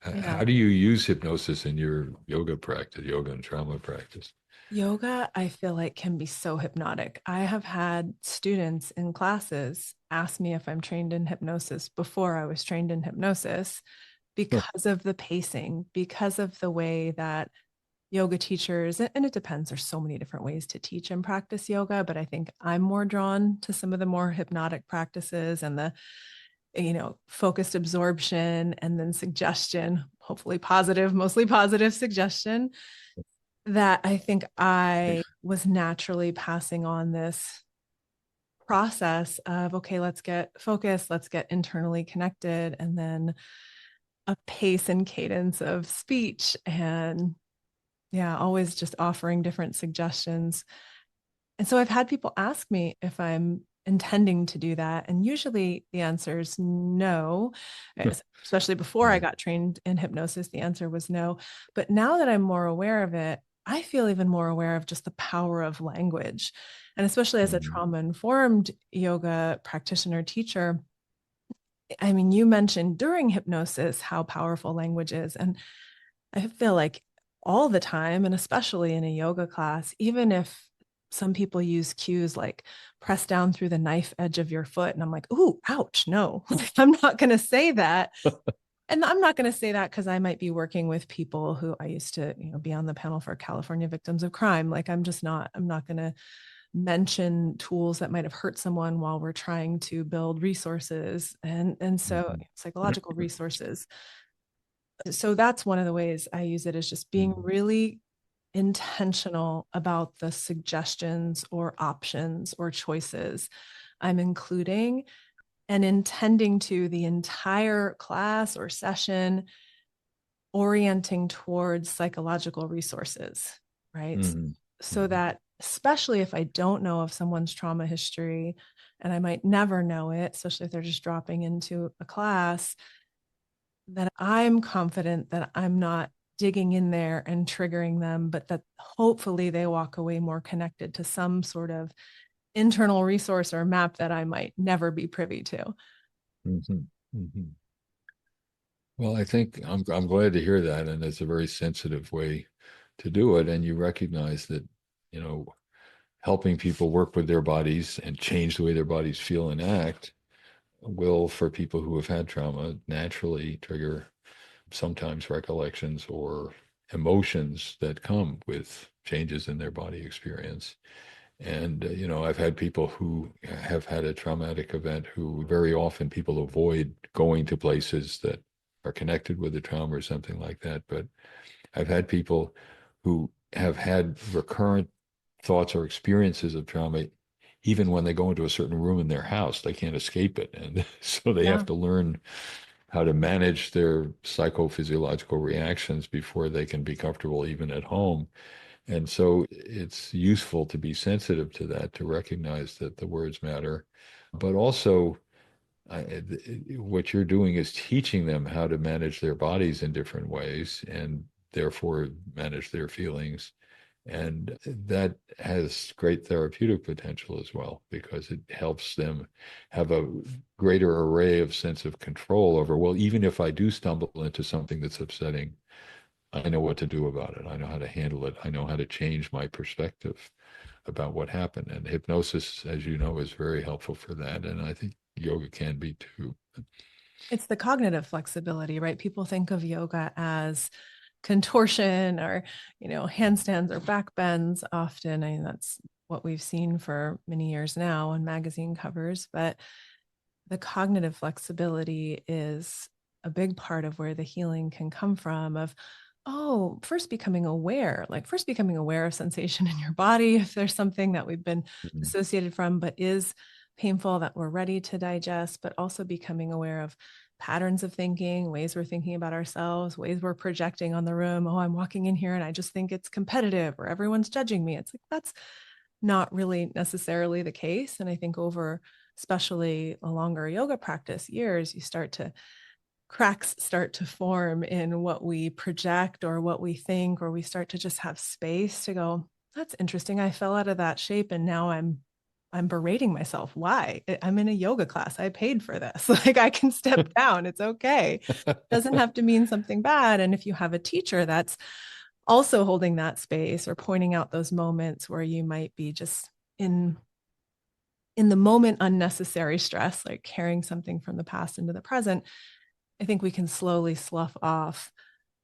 Yeah. How do you use hypnosis in your yoga practice, yoga and trauma practice? Yoga, I feel like can be so hypnotic. I have had students in classes ask me if I'm trained in hypnosis before I was trained in hypnosis Huh. because of the pacing, because of the way that yoga teachers, and it depends, there's so many different ways to teach and practice yoga, but I think I'm more drawn to some of the more hypnotic practices and the, focused absorption and then suggestion, hopefully positive, mostly positive suggestion, that I think I was naturally passing on this process of, okay, let's get focused, let's get internally connected, and then a pace and cadence of speech. And yeah, always just offering different suggestions. And so I've had people ask me if I'm intending to do that. And usually the answer is no, especially before I Right. got trained in hypnosis, the answer was no. But now that I'm more aware of it, I feel even more aware of just the power of language. And especially as a Mhm. trauma informed yoga practitioner teacher, I mean, you mentioned during hypnosis how powerful language is. And I feel like all the time, and especially in a yoga class, even if some people use cues like press down through the knife edge of your foot, and I'm like, ooh, ouch, no, I'm not going to say that. And I'm not going to say that because I might be working with people who I used to, be on the panel for California victims of crime. Like I'm not going to mention tools that might have hurt someone while we're trying to build resources and so Mhm. psychological resources. So that's one of the ways I use it, is just being Mhm. really intentional about the suggestions or options or choices I'm including, and intending to the entire class or session orienting towards psychological resources, right? Mhm. So Mhm. that, especially if I don't know of someone's trauma history, and I might never know it, especially if they're just dropping into a class, that I'm confident that I'm not digging in there and triggering them, but that hopefully they walk away more connected to some sort of internal resource or map that I might never be privy to. Mhm. Mhm. Well, I think I'm glad to hear that, and it's a very sensitive way to do it. And you recognize that, you know, helping people work with their bodies and change the way their bodies feel and act will, for people who have had trauma, naturally trigger sometimes recollections or emotions that come with changes in their body experience. And, I've had people who have had a traumatic event who very often people avoid going to places that are connected with the trauma or something like that. But I've had people who have had recurrent thoughts or experiences of trauma, even when they go into a certain room in their house, they can't escape it. And so they have Yeah. to learn how to manage their psychophysiological reactions before they can be comfortable even at home. And so it's useful to be sensitive to that, to recognize that the words matter, but also what you're doing is teaching them how to manage their bodies in different ways and therefore manage their feelings. And that has great therapeutic potential as well, because it helps them have a greater array of sense of control over, well, even if I do stumble into something that's upsetting, I know what to do about it. I know how to handle it. I know how to change my perspective about what happened. And hypnosis, as you know, is very helpful for that. And I think yoga can be too. It's the cognitive flexibility, right? People think of yoga as contortion or, handstands or back bends often. I mean, that's what we've seen for many years now on magazine covers, but the cognitive flexibility is a big part of where the healing can come from, of, oh, first becoming aware of sensation in your body, if there's something that we've been Mhm. dissociated from but is painful that we're ready to digest, but also becoming aware of patterns of thinking, ways we're thinking about ourselves, ways we're projecting on the room. Oh, I'm walking in here and I just think it's competitive or everyone's judging me. It's like, that's not really necessarily the case. And I think over, especially a longer yoga practice, years, cracks start to form in what we project or what we think, or we start to just have space to go, that's interesting. I fell out of that shape and now I'm berating myself. Why? I'm in a yoga class. I paid for this. Like I can step down. It's okay. Doesn't have to mean something bad. And if you have a teacher that's also holding that space or pointing out those moments where you might be just in in the moment unnecessary stress, like carrying something from the past into the present, I think we can slowly slough off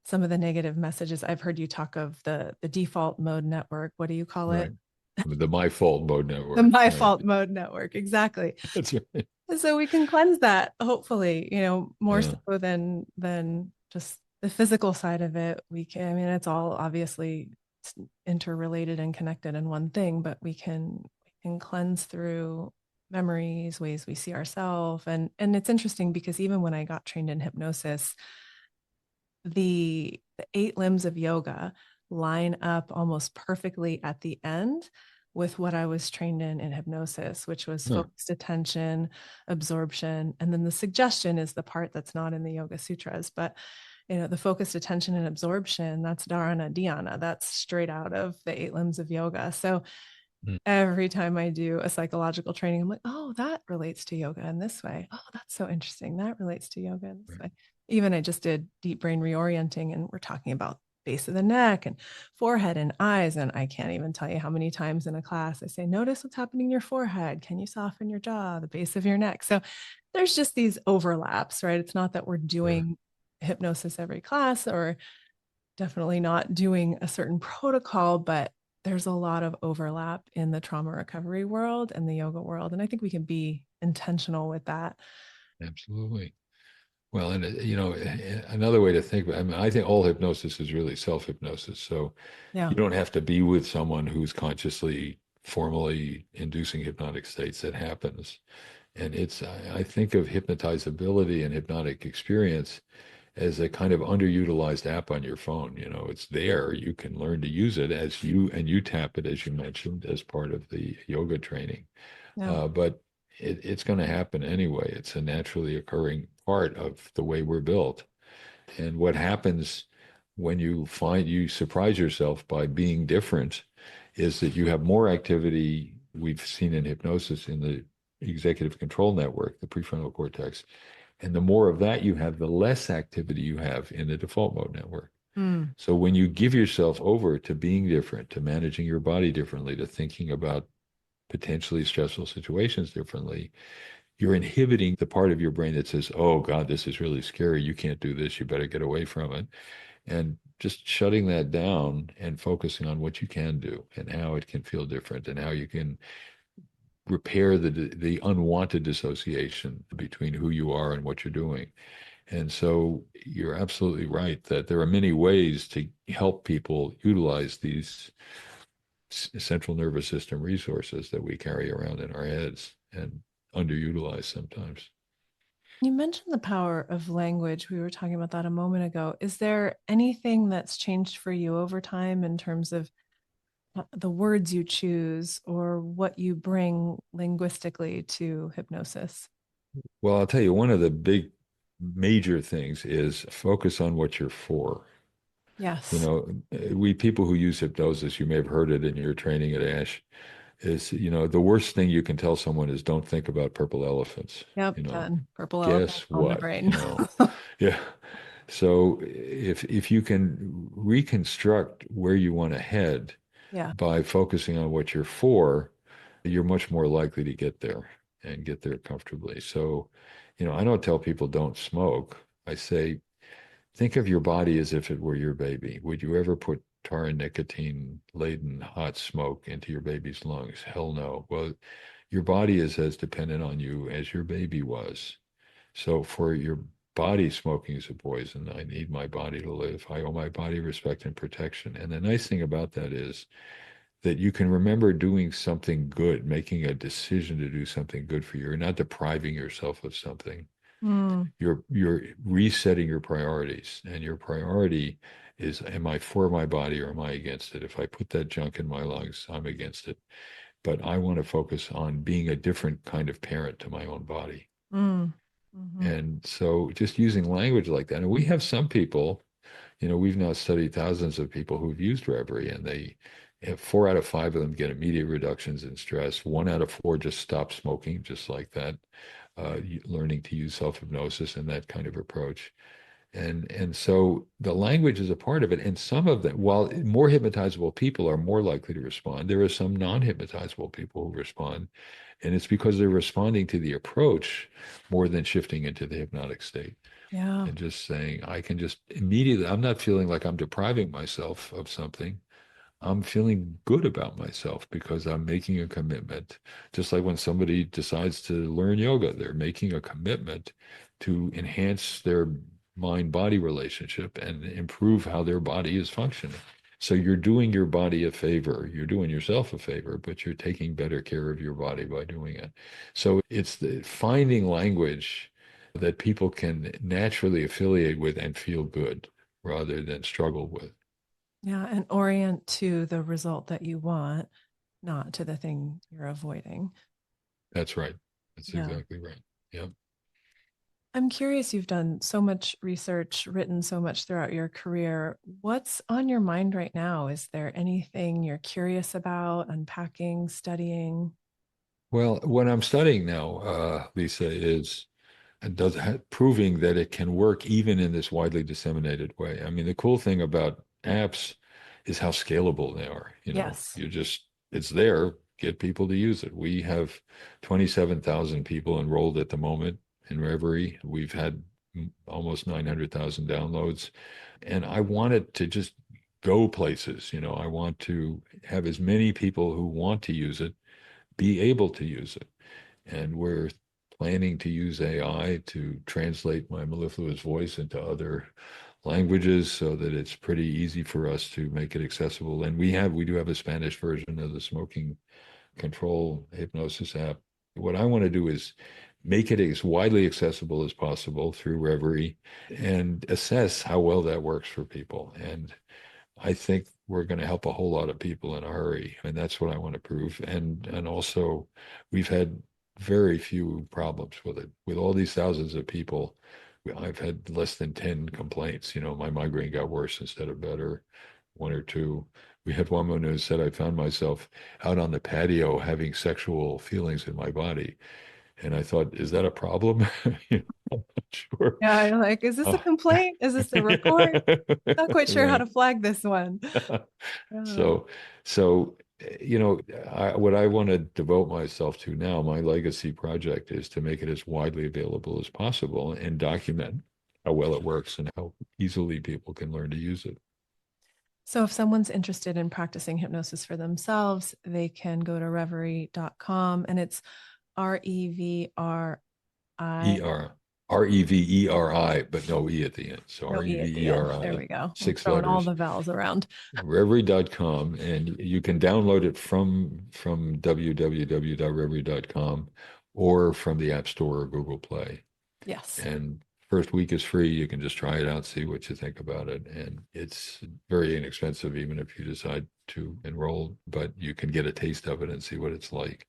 some of the negative messages. I've heard you talk of the default mode network. What do you call it? Right. The my fault mode The network. my Right. fault mode network. Exactly. That's right. So we can cleanse that, hopefully, more Yeah. so than just the physical side of it. We can, I mean, it's all obviously interrelated and connected in one thing, but we can cleanse through memories, ways we see ourselves. And it's interesting because even when I got trained in hypnosis, the eight limbs of yoga line up almost perfectly at the end with what I was trained in hypnosis, which was Huh. focused attention, absorption, and then the suggestion is the part that's not in the Yoga Sutras. But the focused attention and absorption, that's dharana dhyana, that's straight out of the eight limbs of yoga. So Mm. every time I do a psychological training, I'm like, oh, that relates to yoga in this way. Oh, that's so interesting. That relates to yoga in this Right. way. Even I just did deep brain reorienting, and we're talking about base of the neck and forehead and eyes. And I can't even tell you how many times in a class I say, notice what's happening in your forehead. Can you soften your jaw, the base of your neck? So there's just these overlaps, right? It's not that we're Sure. doing hypnosis every class or definitely not doing a certain protocol, but there's a lot of overlap in the trauma recovery world and the yoga world. And I think we can be intentional with that. Absolutely. Well, and another way to think about, I mean, I think all hypnosis is really self-hypnosis. So Yeah. you don't have to be with someone who's consciously, formally inducing hypnotic states. It happens. And I think of hypnotizability and hypnotic experience as a kind of underutilized app on your phone. It's there. You can learn to use it and you tap it, as you mentioned, as part of the yoga training. Yeah. But it's going to happen anyway. It's a naturally occurring part of the way we're built. And what happens when you surprise yourself by being different is that you have more activity. We've seen in hypnosis in the executive control network, the prefrontal cortex. And the more of that you have, the less activity you have in the default mode network. Mm. So when you give yourself over to being different, to managing your body differently, to thinking about potentially stressful situations differently, you're inhibiting the part of your brain that says, oh God, this is really scary. You can't do this. You better get away from it. And just shutting that down and focusing on what you can do and how it can feel different and how you can repair the unwanted dissociation between who you are and what you're doing. And so you're absolutely right that there are many ways to help people utilize these central nervous system resources that we carry around in our heads and underutilized sometimes. You mentioned the power of language. We were talking about that a moment ago. Is there anything that's changed for you over time in terms of the words you choose or what you bring linguistically to hypnosis? Well, I'll tell you, one of the big major things is focus on what you're for. Yes. We people who use hypnosis, you may have heard it in your training at Ash, is, the worst thing you can tell someone is don't think about purple elephants. Yep. Done. Purple elephant Guess on the what? brain. Yeah. So if you can reconstruct where you want to head Yeah. by focusing on what you're for, you're much more likely to get there and get there comfortably. So, I don't tell people don't smoke. I say, think of your body as if it were your baby. Would you ever put tar and nicotine laden hot smoke into your baby's lungs? Hell no. Well, your body is as dependent on you as your baby was. So for your body, smoking is a poison. I need my body to live. I owe my body respect and protection. And the nice thing about that is that you can remember doing something good, making a decision to do something good for you. You're not depriving yourself of something. Mm. You're resetting your priorities. And your priority is, am I for my body or am I against it? If I put that junk in my lungs, I'm against it. But I want to focus on being a different kind of parent to my own body. Mm. Hmm. And so just using language like that. And we have some people, we've now studied thousands of people who've used Reverie and they, And 4 out of 5 of them get immediate reductions in stress. 1 out of 4 just stop smoking, just like that. Learning to use self-hypnosis and that kind of approach. And so the language is a part of it. And some of them, while more hypnotizable people are more likely to respond, there are some non-hypnotizable people who respond. And it's because they're responding to the approach more than shifting into the hypnotic state Yeah. and just saying, I can just immediately, I'm not feeling like I'm depriving myself of something. I'm feeling good about myself because I'm making a commitment. Just like when somebody decides to learn yoga, they're making a commitment to enhance their mind-body relationship and improve how their body is functioning. So you're doing your body a favor, you're doing yourself a favor, but you're taking better care of your body by doing it. So it's the finding language that people can naturally affiliate with and feel good rather than struggle with. Yeah. And orient to the result that you want, not to the thing you're avoiding. That's right. That's Yeah. exactly right. Yep. I'm curious, you've done so much research, written so much throughout your career. What's on your mind right now? Is there anything you're curious about, unpacking, studying? Well, what I'm studying now, Lisa, is proving that it can work even in this widely disseminated way. I mean, the cool thing about apps is how scalable they are. Yes. It's there, get people to use it. We have 27,000 people enrolled at the moment in Reverie. We've had almost 900,000 downloads. And I want it to just go places. I want to have as many people who want to use it be able to use it. And we're planning to use AI to translate my mellifluous voice into other languages so that it's pretty easy for us to make it accessible. And we do have a Spanish version of the smoking control hypnosis app. What I want to do is make it as widely accessible as possible through Reverie and assess how well that works for people. And I think we're going to help a whole lot of people in a hurry, and that's what I want to prove. And also, we've had very few problems with it. With all these thousands of people, I've had less than 10 complaints. My migraine got worse instead of better, 1 or 2. We had one woman who said, I found myself out on the patio having sexual feelings in my body. And I thought, is that a problem? I'm not sure. Yeah, you're like, is this a Oh. complaint? Is this a report? Not quite sure how Right. to flag this one. Yeah. So, so what I want to devote myself to now, my legacy project, is to make it as widely available as possible and document how well it works and how easily people can learn to use it. So if someone's interested in practicing hypnosis for themselves, they can go to reverie.com, and it's REVRI. REVERI, but no E at the end. So No E at the end. There REVERI, we go. I'm six throwing all letters, the vowels around. reverie.com. And you can download it from www.reverie.com or from the App Store or Google Play. Yes. And first week is free. You can just try it out, see what you think about it. And it's very inexpensive, even if you decide to enroll, but you can get a taste of it and see what it's like.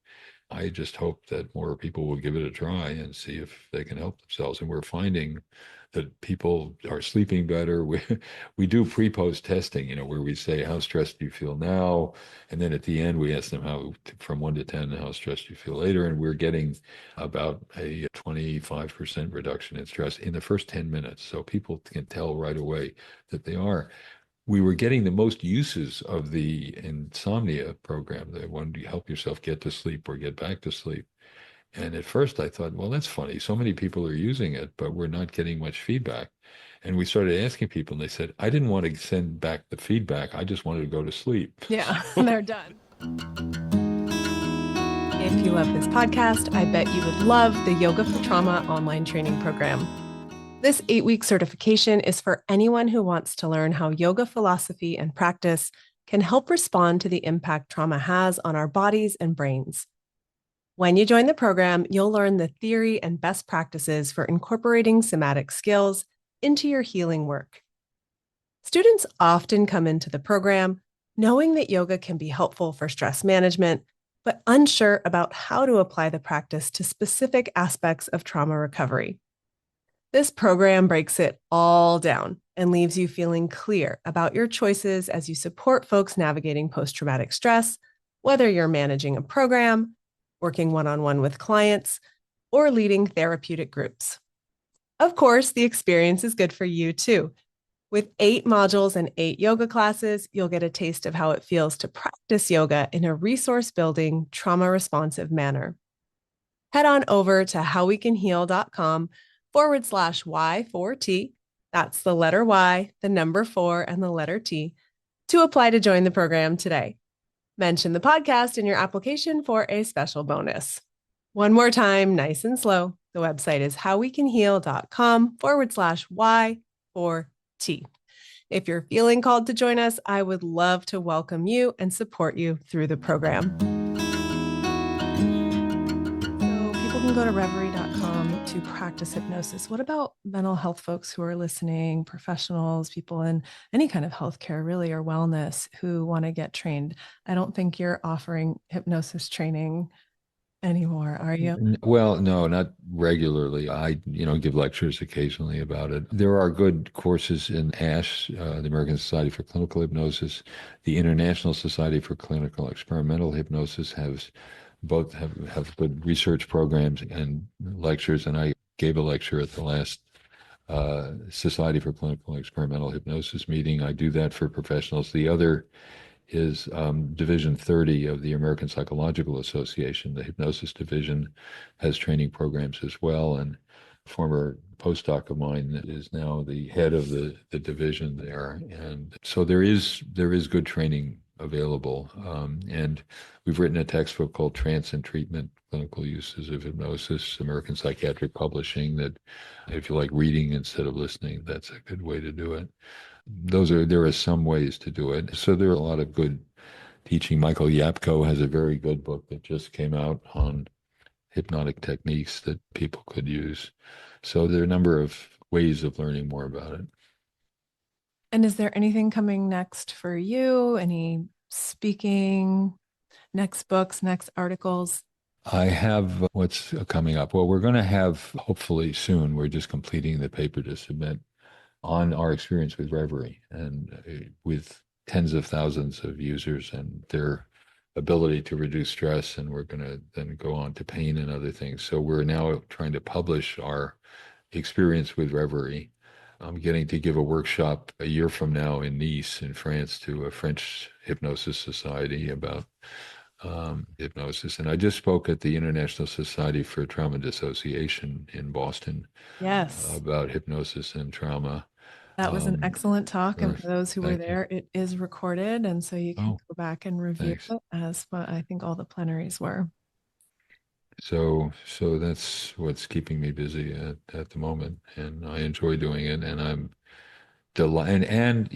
I just hope that more people will give it a try and see if they can help themselves. And we're finding that people are sleeping better. We do pre-post testing, where we say, how stressed do you feel now? And then at the end, we ask them from 1 to 10, how stressed you feel later. And we're getting about a 25% reduction in stress in the first 10 minutes. So people can tell right away that they are. We were getting the most uses of the insomnia program, the one to help yourself get to sleep or get back to sleep. And at first I thought, well, that's funny. So many people are using it, but we're not getting much feedback. And we started asking people, and they said, I didn't want to send back the feedback. I just wanted to go to sleep. Yeah, they're done. If you love this podcast, I bet you would love the Yoga for Trauma online training program. This 8-week certification is for anyone who wants to learn how yoga philosophy and practice can help respond to the impact trauma has on our bodies and brains. When you join the program, you'll learn the theory and best practices for incorporating somatic skills into your healing work. Students often come into the program knowing that yoga can be helpful for stress management, but unsure about how to apply the practice to specific aspects of trauma recovery. This program breaks it all down and leaves you feeling clear about your choices as you support folks navigating post traumatic stress, whether you're managing a program, working one on one with clients, or leading therapeutic groups. Of course, the experience is good for you too. With 8 modules and 8 yoga classes, you'll get a taste of how it feels to practice yoga in a resource building, trauma responsive manner. Head on over to howwecanheal.com/Y4T. That's the letter Y, the number 4, and the letter T to apply to join the program today. Mention the podcast in your application for a special bonus. One more time, nice and slow. The website is howwecanheal.com/Y4T. If you're feeling called to join us, I would love to welcome you and support you through the program. So people can go to reverie.com to practice hypnosis. What about mental health folks who are listening, professionals, people in any kind of healthcare, really, or wellness who want to get trained? I don't think you're offering hypnosis training anymore, are you? Well, no, not regularly. I, give lectures occasionally about it. There are good courses in ASH, the American Society for Clinical Hypnosis. The International Society for Clinical Experimental Hypnosis has both have good research programs and lectures. And I gave a lecture at the last Society for Clinical Experimental Hypnosis meeting. I do that for professionals. The other is Division 30 of the American Psychological Association. The hypnosis division has training programs as well. And a former postdoc of mine is now the head of the division there. And so there is good training available. And we've written a textbook called Trance and Treatment, Clinical Uses of Hypnosis, American Psychiatric Publishing, that if you like reading instead of listening, that's a good way to do it. There are some ways to do it. So there are a lot of good teaching. Michael Yapko has a very good book that just came out on hypnotic techniques that people could use. So there are a number of ways of learning more about it. And is there anything coming next for you? Any speaking, next books, next articles? I have what's coming up. Well, we're going to have hopefully soon. We're just completing the paper to submit on our experience with Reverie and with tens of thousands of users and their ability to reduce stress. And we're going to then go on to pain and other things. So we're now trying to publish our experience with Reverie. I'm getting to give a workshop a year from now in Nice, in France, to a French hypnosis society about hypnosis. And I just spoke at the International Society for Trauma Dissociation in Boston Yes. about hypnosis and trauma. That was an excellent talk. And Sure. for those who were Thank you. there, it is recorded. And so you can Oh, go back and review thanks. it as what I think all the plenaries were. So that's what's keeping me busy at the moment, and I enjoy doing it. And I'm delighted. And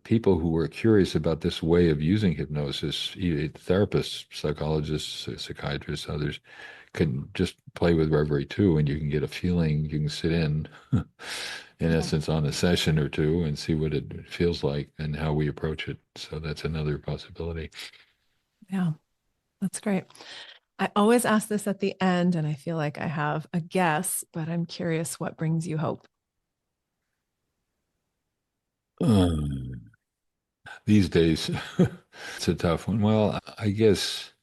people who are curious about this way of using hypnosis, therapists, psychologists, psychiatrists, others, can just play with Reverie too, and you can get a feeling. You can sit in Yeah. essence, on a session or two and see what it feels like and how we approach it. So that's another possibility. Yeah. That's great. I always ask this at the end, and I feel like I have a guess, but I'm curious what brings you hope. Um, these days, it's a tough one. Well, I guess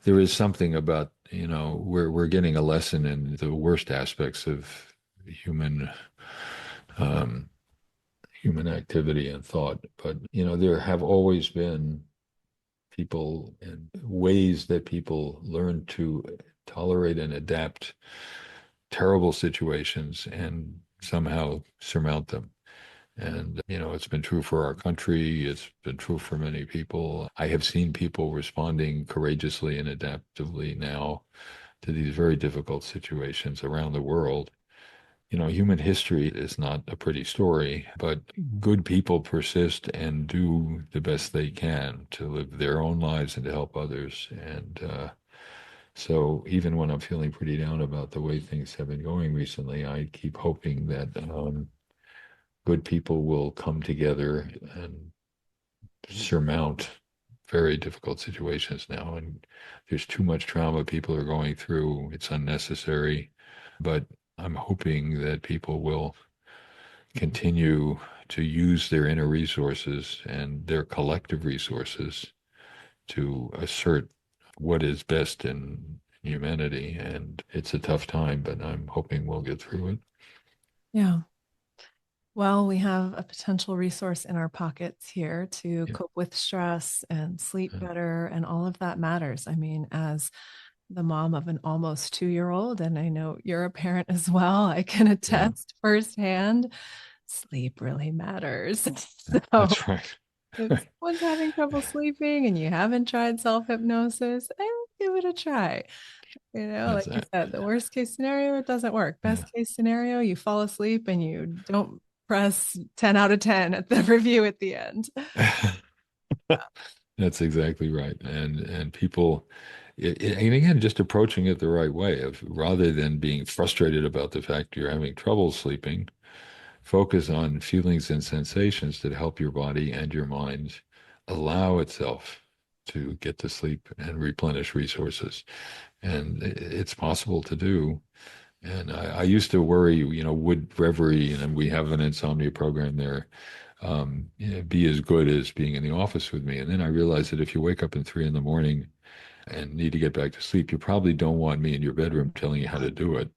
there is something about, we're getting a lesson in the worst aspects of human um, human activity and thought. But, there have always been people and ways that people learn to tolerate and adapt terrible situations and somehow surmount them. And, it's been true for our country. It's been true for many people. I have seen people responding courageously and adaptively now to these very difficult situations around the world. Human history is not a pretty story, but good people persist and do the best they can to live their own lives and to help others. And so even when I'm feeling pretty down about the way things have been going recently, I keep hoping that good people will come together and surmount very difficult situations now. And there's too much trauma people are going through. It's unnecessary. But I'm hoping that people will continue to use their inner resources and their collective resources to assert what is best in humanity. And it's a tough time, but I'm hoping we'll get through it. Yeah. Well, we have a potential resource in our pockets here to Yeah. cope with stress and sleep Yeah. better, and all of that matters. I mean, as the mom of an almost 2 year old, and I know you're a parent as well, I can Yeah. attest firsthand sleep really matters. So That's right. if someone's having trouble sleeping and you haven't tried self hypnosis, I would give it a try. That's Like you that. said, the worst case scenario, it doesn't work. Yeah. Best case scenario, you fall asleep and you don't press 10 out of 10 at the review at the end. That's exactly right. And people, and again, just approaching it the right way of rather than being frustrated about the fact you're having trouble sleeping, focus on feelings and sensations that help your body and your mind allow itself to get to sleep and replenish resources. And it's possible to do. And I used to worry, would Reverie, and we have an insomnia program there, be as good as being in the office with me. And then I realized that if you wake up at 3 in the morning and need to get back to sleep, you probably don't want me in your bedroom telling you how to do it.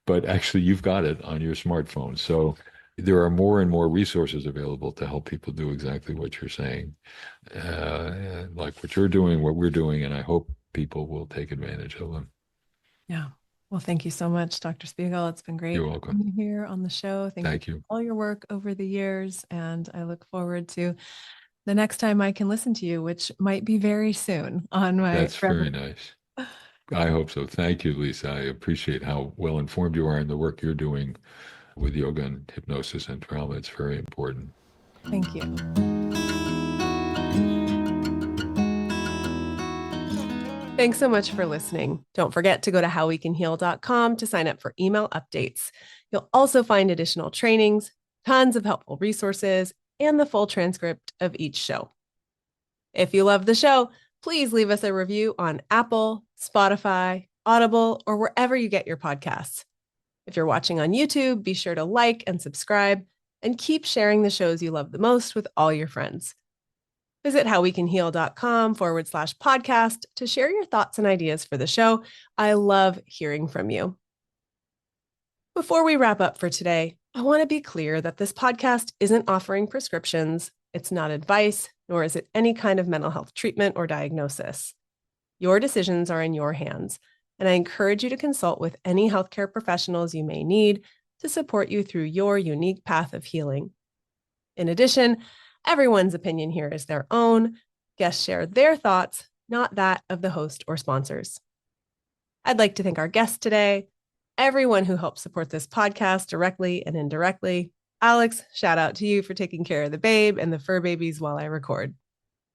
But actually, you've got it on your smartphone. So there are more and more resources available to help people do exactly what you're saying, like what you're doing, what we're doing, and I hope people will take advantage of them. Yeah. Well, thank you so much, Dr. Spiegel. It's been great You're welcome. having you here on the show. Thank you Thank for you. all your work over the years. And I look forward to the next time I can listen to you, which might be very soon on my That's very Reverie. nice. I hope so. Thank you, Lisa. I appreciate how well informed you are in the work you're doing with yoga and hypnosis and trauma. It's very important. Thank you. Thanks so much for listening. Don't forget to go to howwecanheal.com to sign up for email updates. You'll also find additional trainings, tons of helpful resources, and the full transcript of each show. If you love the show, please leave us a review on Apple, Spotify, Audible, or wherever you get your podcasts. If you're watching on YouTube, be sure to like and subscribe, and keep sharing the shows you love the most with all your friends. Visit howwecanheal.com/podcast to share your thoughts and ideas for the show. I love hearing from you. Before we wrap up for today, I want to be clear that this podcast isn't offering prescriptions. It's not advice, nor is it any kind of mental health treatment or diagnosis. Your decisions are in your hands, and I encourage you to consult with any healthcare professionals you may need to support you through your unique path of healing. In addition, everyone's opinion here is their own. Guests share their thoughts, not that of the host or sponsors. I'd like to thank our guests today, everyone who helps support this podcast directly and indirectly. Alex, shout out to you for taking care of the babe and the fur babies while I record.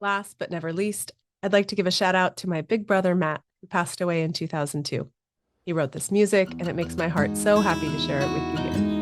Last but never least, I'd like to give a shout out to my big brother, Matt, who passed away in 2002. He wrote this music, and it makes my heart so happy to share it with you here.